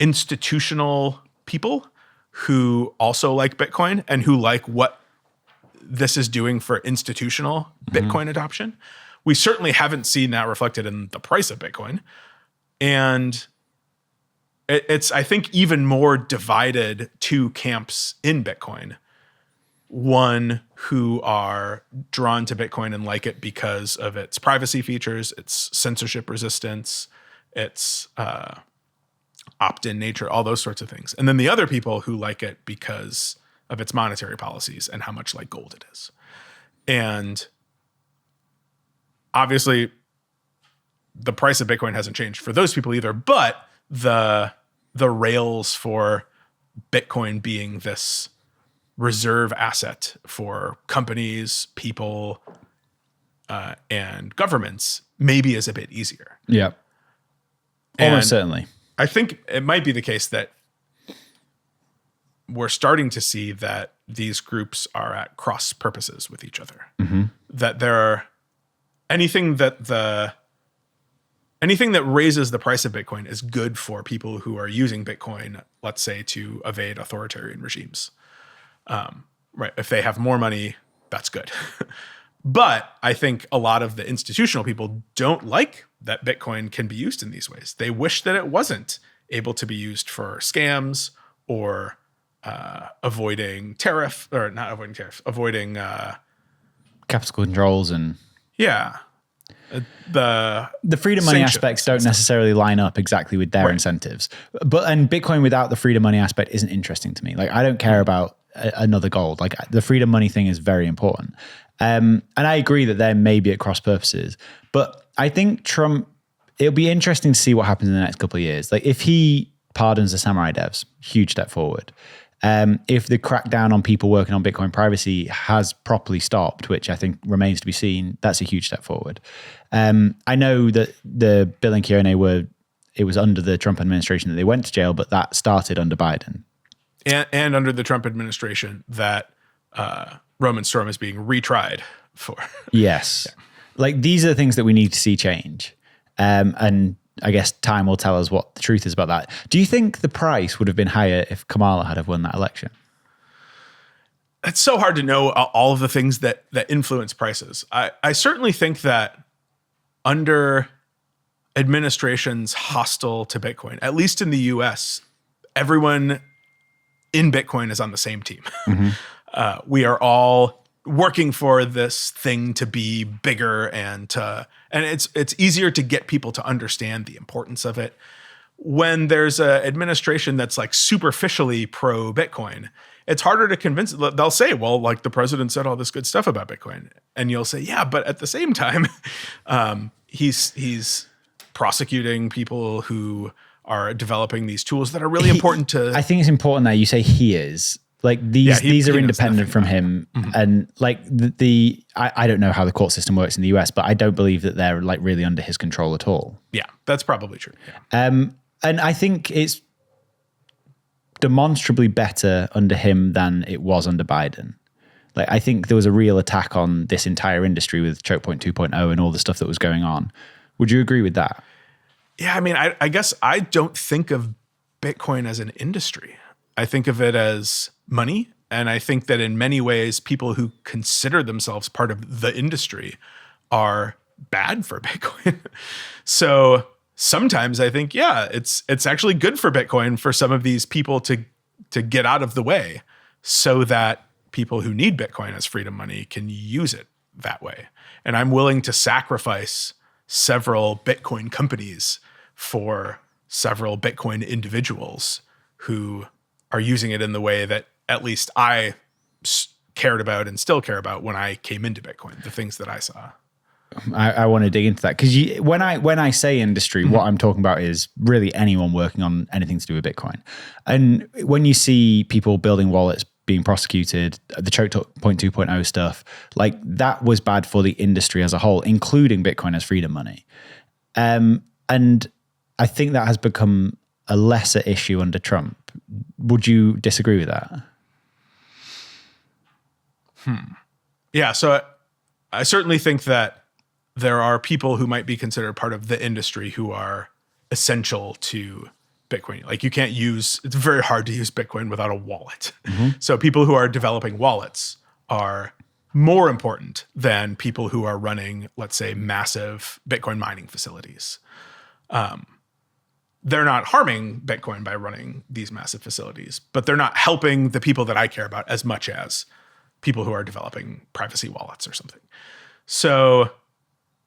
[SPEAKER 1] institutional people who also like Bitcoin and who like what this is doing for institutional Bitcoin adoption. We certainly haven't seen that reflected in the price of Bitcoin. And it's, I think, even more divided two camps in Bitcoin. One who are drawn to Bitcoin and like it because of its privacy features, its censorship resistance, its opt-in nature, all those sorts of things. And then the other people who like it because of its monetary policies and how much like gold it is. And obviously, the price of Bitcoin hasn't changed for those people either, but the rails for Bitcoin being this reserve asset for companies, people, and governments maybe is a bit easier.
[SPEAKER 2] Yeah. Almost certainly.
[SPEAKER 1] I think it might be the case that we're starting to see that these groups are at cross purposes with each other. That there are anything that raises the price of Bitcoin is good for people who are using Bitcoin, let's say, to evade authoritarian regimes. Right. If they have more money, that's good. But I think a lot of the institutional people don't like that Bitcoin can be used in these ways. They wish that it wasn't able to be used for scams or avoiding
[SPEAKER 2] Capital controls and
[SPEAKER 1] the
[SPEAKER 2] freedom money aspects don't necessarily line up exactly with their incentives. And Bitcoin without the freedom money aspect isn't interesting to me. Like, I don't care about another gold. Like, the freedom money thing is very important. And I agree that there may be at cross purposes, but I think Trump, it'll be interesting to see what happens in the next couple of years. Like, if he pardons the samurai devs, huge step forward. If the crackdown on people working on Bitcoin privacy has properly stopped, which I think remains to be seen, that's a huge step forward. I know that the Bill and Keone it was under the Trump administration that they went to jail, but that started under Biden.
[SPEAKER 1] And under the Trump administration that Roman Storm is being retried for.
[SPEAKER 2] Yes. Like, these are the things that we need to see change. And I guess time will tell us what the truth is about that. Do you think the price would have been higher if Kamala had have won that election?
[SPEAKER 1] It's so hard to know all of the things that influence prices. I certainly think that under administrations hostile to Bitcoin, at least in the US, everyone in Bitcoin is on the same team. We are all working for this thing to be bigger and it's easier to get people to understand the importance of it. When there's an administration that's like superficially pro Bitcoin, it's harder to convince. They'll say, well, like, the president said all this good stuff about Bitcoin. And you'll say, yeah, but at the same time, he's prosecuting people who are developing these tools that are really important to.
[SPEAKER 2] I think it's important that you say he is. Like, these are independent from him. And like I don't know how the court system works in the US, but I don't believe that they're like really under his control at all.
[SPEAKER 1] Yeah, that's probably true.
[SPEAKER 2] Yeah. And I think it's demonstrably better under him than it was under Biden. Like, I think there was a real attack on this entire industry with Choke Point 2.0 and all the stuff that was going on. Would you agree with that?
[SPEAKER 1] Yeah, I mean, I guess I don't think of Bitcoin as an industry. I think of it as money. And I think that in many ways, people who consider themselves part of the industry are bad for Bitcoin. So sometimes I think, yeah, it's actually good for Bitcoin for some of these people to get out of the way so that people who need Bitcoin as freedom money can use it that way. And I'm willing to sacrifice several Bitcoin companies for several Bitcoin individuals who are using it in the way that at least I cared about and still care about when I came into Bitcoin, the things that I saw.
[SPEAKER 2] I want to dig into that because when I say industry, what I'm talking about is really anyone working on anything to do with Bitcoin. And when you see people building wallets being prosecuted, the Choke Point 2.0 stuff, like, that was bad for the industry as a whole, including Bitcoin as freedom money. And I think that has become a lesser issue under Trump. Would you disagree with that?
[SPEAKER 1] Yeah. So I certainly think that there are people who might be considered part of the industry who are essential to Bitcoin. Like it's very hard to use Bitcoin without a wallet. So people who are developing wallets are more important than people who are running, let's say, massive Bitcoin mining facilities. They're not harming Bitcoin by running these massive facilities, but they're not helping the people that I care about as much as people who are developing privacy wallets or something. So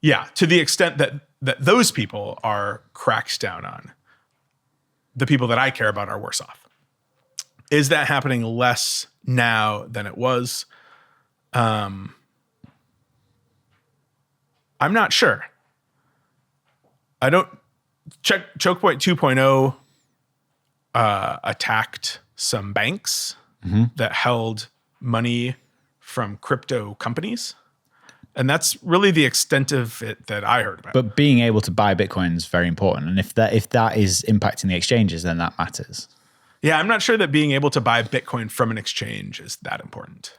[SPEAKER 1] yeah, to the extent that those people are cracked down on, the people that I care about are worse off. Is that happening less now than it was? I'm not sure. Choke Point 2.0 attacked some banks that held money from crypto companies. And that's really the extent of it that I heard about.
[SPEAKER 2] But being able to buy Bitcoin is very important. And if that is impacting the exchanges, then that matters.
[SPEAKER 1] Yeah, I'm not sure that being able to buy Bitcoin from an exchange is that important.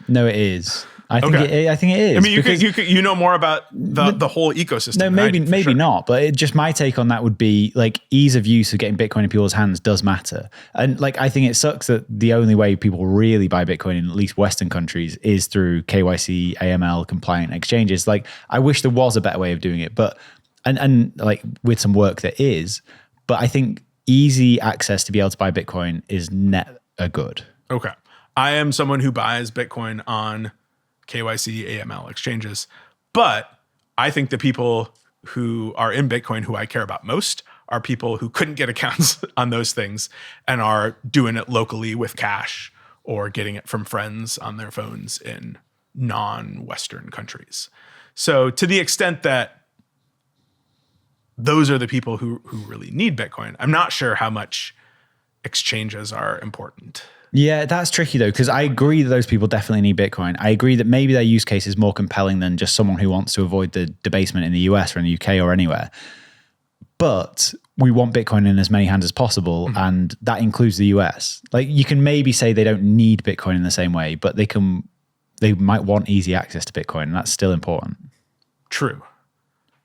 [SPEAKER 2] No, it is. I think it is.
[SPEAKER 1] I mean, you know more about the whole ecosystem.
[SPEAKER 2] No, maybe not. But just my take on that would be like ease of use of getting Bitcoin in people's hands does matter. And like I think it sucks that the only way people really buy Bitcoin in at least Western countries is through KYC, AML compliant exchanges. Like I wish there was a better way of doing it, but and like with some work there is. But I think easy access to be able to buy Bitcoin is net a good.
[SPEAKER 1] Okay. I am someone who buys Bitcoin on KYC, AML exchanges, but I think the people who are in Bitcoin who I care about most are people who couldn't get accounts on those things and are doing it locally with cash or getting it from friends on their phones in non-Western countries. So to the extent that those are the people who really need Bitcoin, I'm not sure how much exchanges are important.
[SPEAKER 2] Yeah, that's tricky though, because I agree that those people definitely need Bitcoin. I agree that maybe their use case is more compelling than just someone who wants to avoid the debasement in the US or in the UK or anywhere. But we want Bitcoin in as many hands as possible, and that includes the US. Like you can maybe say they don't need Bitcoin in the same way, but they might want easy access to Bitcoin, and that's still important.
[SPEAKER 1] True.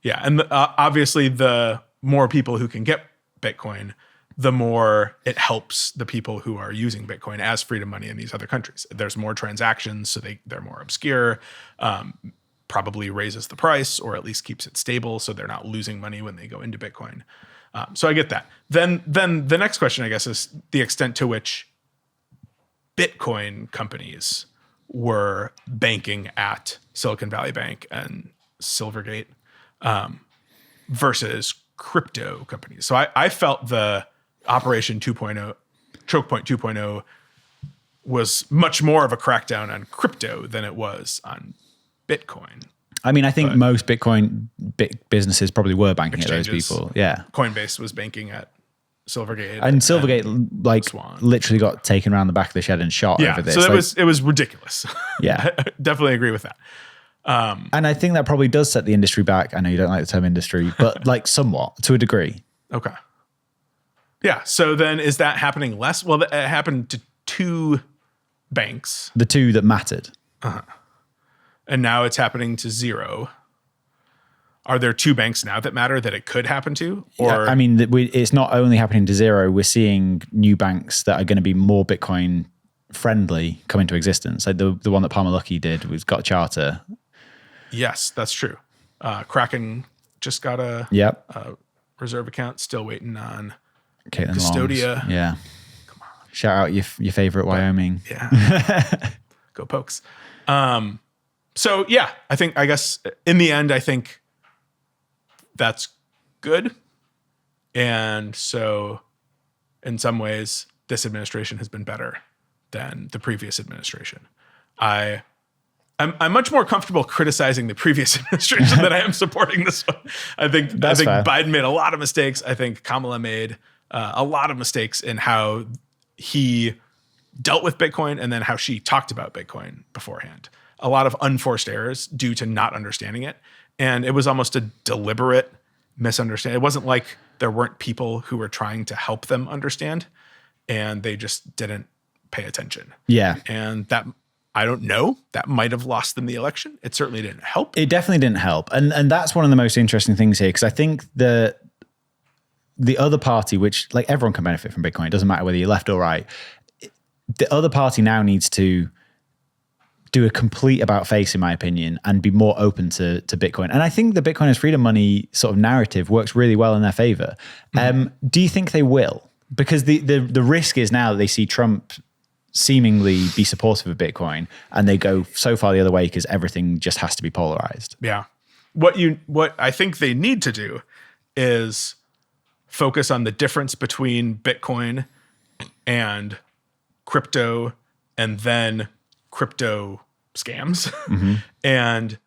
[SPEAKER 1] Yeah, and obviously the more people who can get Bitcoin, the more it helps the people who are using Bitcoin as freedom money in these other countries. There's more transactions, so they're more obscure, probably raises the price or at least keeps it stable so they're not losing money when they go into Bitcoin. So I get that. Then the next question, I guess, is the extent to which Bitcoin companies were banking at Silicon Valley Bank and Silvergate versus crypto companies. So I felt the Operation 2.0, Choke Point 2.0 was much more of a crackdown on crypto than it was on Bitcoin.
[SPEAKER 2] I mean, I think most Bitcoin businesses probably were banking at those people. Yeah.
[SPEAKER 1] Coinbase was banking at Silvergate.
[SPEAKER 2] And Silvergate literally got taken around the back of the shed and shot over this.
[SPEAKER 1] So it was ridiculous.
[SPEAKER 2] Yeah.
[SPEAKER 1] I definitely agree with that.
[SPEAKER 2] And I think that probably does set the industry back. I know you don't like the term industry, but like somewhat to a degree.
[SPEAKER 1] Okay. Yeah. So then is that happening less? Well, it happened to two banks.
[SPEAKER 2] The two that mattered.
[SPEAKER 1] Uh-huh. And now it's happening to zero. Are there two banks now that matter that it could happen to? Or
[SPEAKER 2] yeah, I mean, it's not only happening to zero. We're seeing new banks that are going to be more Bitcoin friendly come into existence. Like the one that Palmer Luckey did was got a charter.
[SPEAKER 1] Yes, that's true. Kraken just got a reserve account. Still waiting on
[SPEAKER 2] Caitlin
[SPEAKER 1] Custodia.
[SPEAKER 2] Longs. Yeah. Come on. Shout out your favorite Wyoming.
[SPEAKER 1] Yeah. Go Pokes. So yeah, I guess in the end, I think that's good. And so in some ways, this administration has been better than the previous administration. I'm much more comfortable criticizing the previous administration than I am supporting this one. I think fair. Biden made a lot of mistakes. I think Kamala made a lot of mistakes in how he dealt with Bitcoin and then how she talked about Bitcoin beforehand. A lot of unforced errors due to not understanding it. And it was almost a deliberate misunderstanding. It wasn't like there weren't people who were trying to help them understand and they just didn't pay attention.
[SPEAKER 2] Yeah.
[SPEAKER 1] And that I don't know. That might have lost them the election. It certainly didn't help.
[SPEAKER 2] It definitely didn't help. And that's one of the most interesting things here, because I think the other party, which like everyone can benefit from Bitcoin, it doesn't matter whether you're left or right, the other party now needs to do a complete about face, in my opinion, and be more open to Bitcoin. And I think the Bitcoin as freedom money sort of narrative works really well in their favor. Do you think they will? Because the risk is now that they see Trump seemingly be supportive of Bitcoin and they go so far the other way because everything just has to be polarized.
[SPEAKER 1] Yeah. What I think they need to do is focus on the difference between Bitcoin and crypto, and then crypto scams, and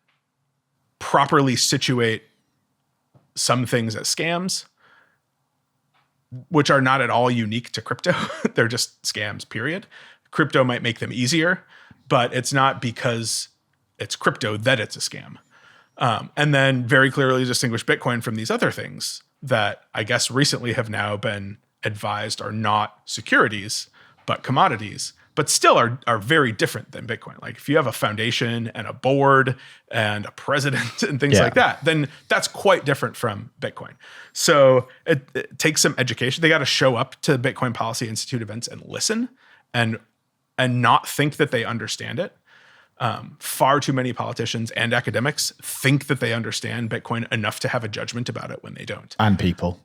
[SPEAKER 1] properly situate some things as scams, which are not at all unique to crypto. They're just scams, period. Crypto might make them easier, but it's not because it's crypto that it's a scam. And then very clearly distinguish Bitcoin from these other things that I guess recently have now been advised are not securities, but commodities, but still are very different than Bitcoin. Like if you have a foundation and a board and a president and things like that, then that's quite different from Bitcoin. So it takes some education. They got to show up to Bitcoin Policy Institute events and listen and not think that they understand it. Far too many politicians and academics think that they understand Bitcoin enough to have a judgment about it when they don't.
[SPEAKER 2] And people.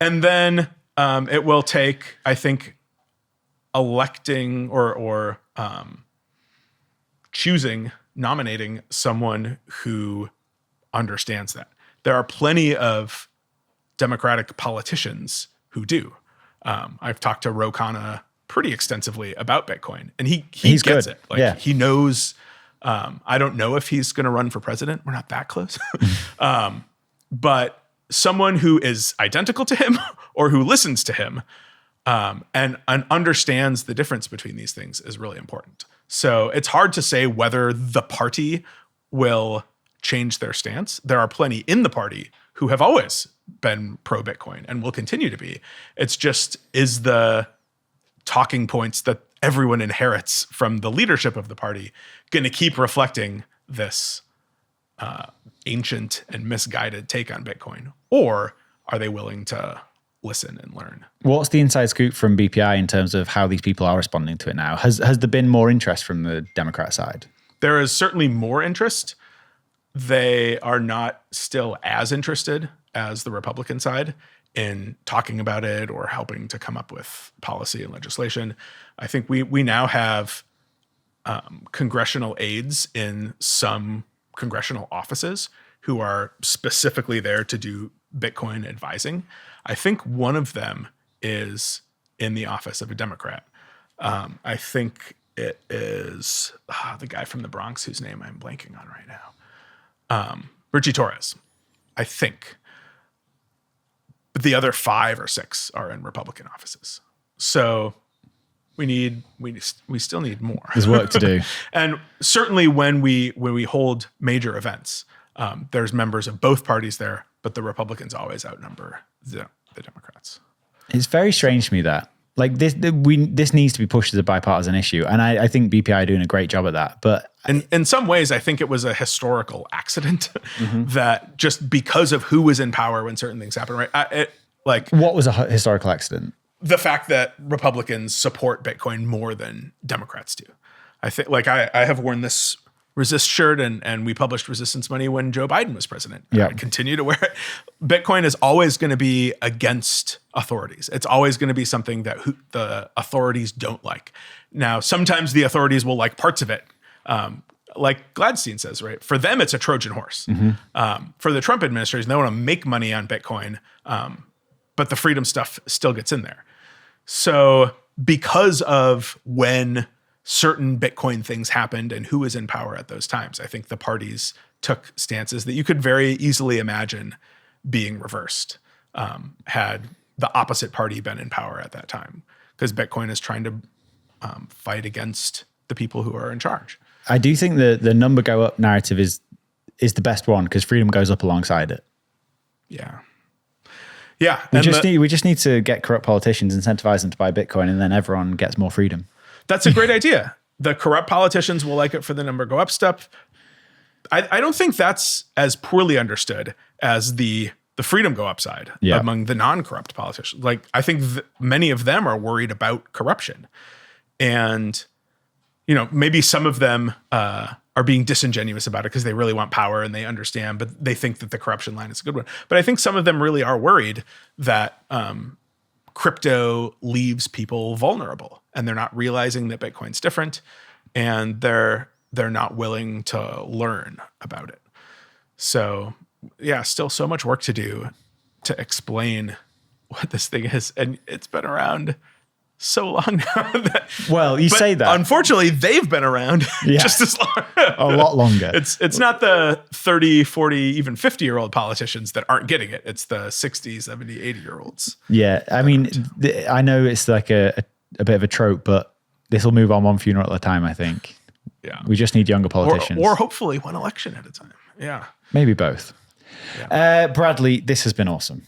[SPEAKER 1] And then it will take, I think, electing or nominating someone who understands that. There are plenty of Democratic politicians who do. I've talked to Ro Khanna pretty extensively about Bitcoin, and he gets
[SPEAKER 2] good.
[SPEAKER 1] it. Like he knows. I don't know if he's going to run for president. We're not that close. But someone who is identical to him or who listens to him and understands the difference between these things is really important. So it's hard to say whether the party will change their stance. There are plenty in the party who have always been pro-Bitcoin and will continue to be. It's just, is the talking points that everyone inherits from the leadership of the party going to keep reflecting this ancient and misguided take on Bitcoin? Or are they willing to listen and learn?
[SPEAKER 2] What's the inside scoop from BPI in terms of how these people are responding to it now? Has there been more interest from the Democrat side?
[SPEAKER 1] There is certainly more interest. They are not still as interested as the Republican side in talking about it or helping to come up with policy and legislation. I think we now have congressional aides in some congressional offices who are specifically there to do Bitcoin advising. I think one of them is in the office of a Democrat. I think it is the guy from the Bronx whose name I'm blanking on right now. Richie Torres, I think. But the other 5 or 6 are in Republican offices. So we still need more.
[SPEAKER 2] There's work to do.
[SPEAKER 1] And certainly when we hold major events, there's members of both parties there, but the Republicans always outnumber the Democrats.
[SPEAKER 2] It's very strange to me that like this needs to be pushed as a bipartisan issue, and I think BPI are doing a great job at that. But
[SPEAKER 1] in some ways, I think it was a historical accident that just because of who was in power when certain things happened, right?
[SPEAKER 2] What was a historical accident?
[SPEAKER 1] The fact that Republicans support Bitcoin more than Democrats do. I think, I have worn this Resist shirt and we published Resistance Money when Joe Biden was president.
[SPEAKER 2] Yeah.
[SPEAKER 1] I continue to wear it. Bitcoin is always going to be against authorities. It's always going to be something that the authorities don't like. Now, sometimes the authorities will like parts of it. Like Gladstein says, right? For them, it's a Trojan horse. For the Trump administration, they want to make money on Bitcoin, but the freedom stuff still gets in there. So because of when certain Bitcoin things happened and who was in power at those times, I think the parties took stances that you could very easily imagine being reversed had the opposite party been in power at that time, because Bitcoin is trying to fight against the people who are in charge.
[SPEAKER 2] I do think the number go up narrative is the best one, because freedom goes up alongside it.
[SPEAKER 1] Yeah.
[SPEAKER 2] We just need to get corrupt politicians, incentivize them to buy Bitcoin, and then everyone gets more freedom.
[SPEAKER 1] That's a great idea. the corrupt politicians will like it for the number go up step. I don't think that's as poorly understood as the freedom go up side among the non-corrupt politicians. Like, I think many of them are worried about corruption. And, maybe some of them are being disingenuous about it because they really want power and they understand, but they think that the corruption line is a good one. But I think some of them really are worried that crypto leaves people vulnerable, and they're not realizing that Bitcoin's different, and they're not willing to learn about it. So yeah, still so much work to do to explain what this thing is. And it's been around so long now.
[SPEAKER 2] You say that.
[SPEAKER 1] Unfortunately, they've been around just as long.
[SPEAKER 2] A lot longer.
[SPEAKER 1] It's not the 30, 40, even 50-year-old politicians that aren't getting it. It's the 60, 70, 80-year-olds.
[SPEAKER 2] Yeah. I mean, I know it's like a bit of a trope, but this will move on one funeral at a time, I think.
[SPEAKER 1] Yeah.
[SPEAKER 2] We just need younger politicians.
[SPEAKER 1] Or hopefully one election at a time. Yeah.
[SPEAKER 2] Maybe both. Yeah. Bradley, this has been awesome.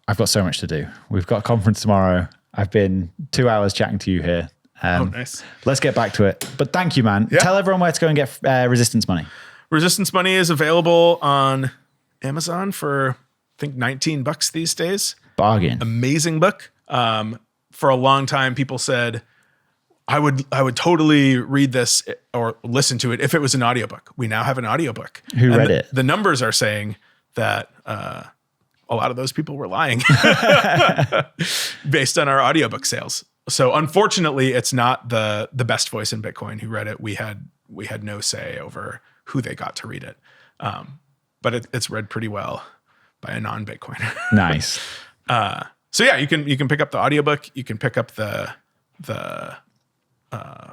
[SPEAKER 2] I've got so much to do. We've got a conference tomorrow. I've been 2 hours chatting to you here.
[SPEAKER 1] Nice.
[SPEAKER 2] Let's get back to it. But thank you, man. Yeah. Tell everyone where to go and get Resistance Money.
[SPEAKER 1] Resistance Money is available on Amazon for, I think, $19 these days.
[SPEAKER 2] Bargain.
[SPEAKER 1] Amazing book. For a long time, people said, I would totally read this or listen to it if it was an audiobook. We now have an audiobook.
[SPEAKER 2] Who read it?
[SPEAKER 1] The numbers are saying that a lot of those people were lying based on our audiobook sales. So unfortunately, it's not the best voice in Bitcoin who read it. We had no say over who they got to read it. But it's read pretty well by a non-Bitcoiner.
[SPEAKER 2] Nice.
[SPEAKER 1] So yeah, you can pick up the audiobook. You can pick up the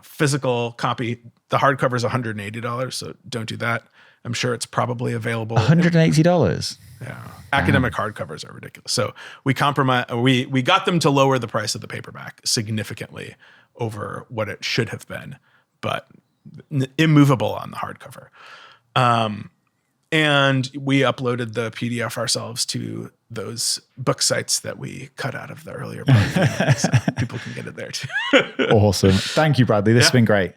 [SPEAKER 1] physical copy. The hardcover is $180, so don't do that. I'm sure it's probably available.
[SPEAKER 2] $180.
[SPEAKER 1] Yeah, academic hardcovers are ridiculous. So we got them to lower the price of the paperback significantly over what it should have been, but immovable on the hardcover. And we uploaded the PDF ourselves to those book sites that we cut out of the earlier part of the email, so people can get it there too.
[SPEAKER 2] Awesome. Thank you, Bradley. This has been great.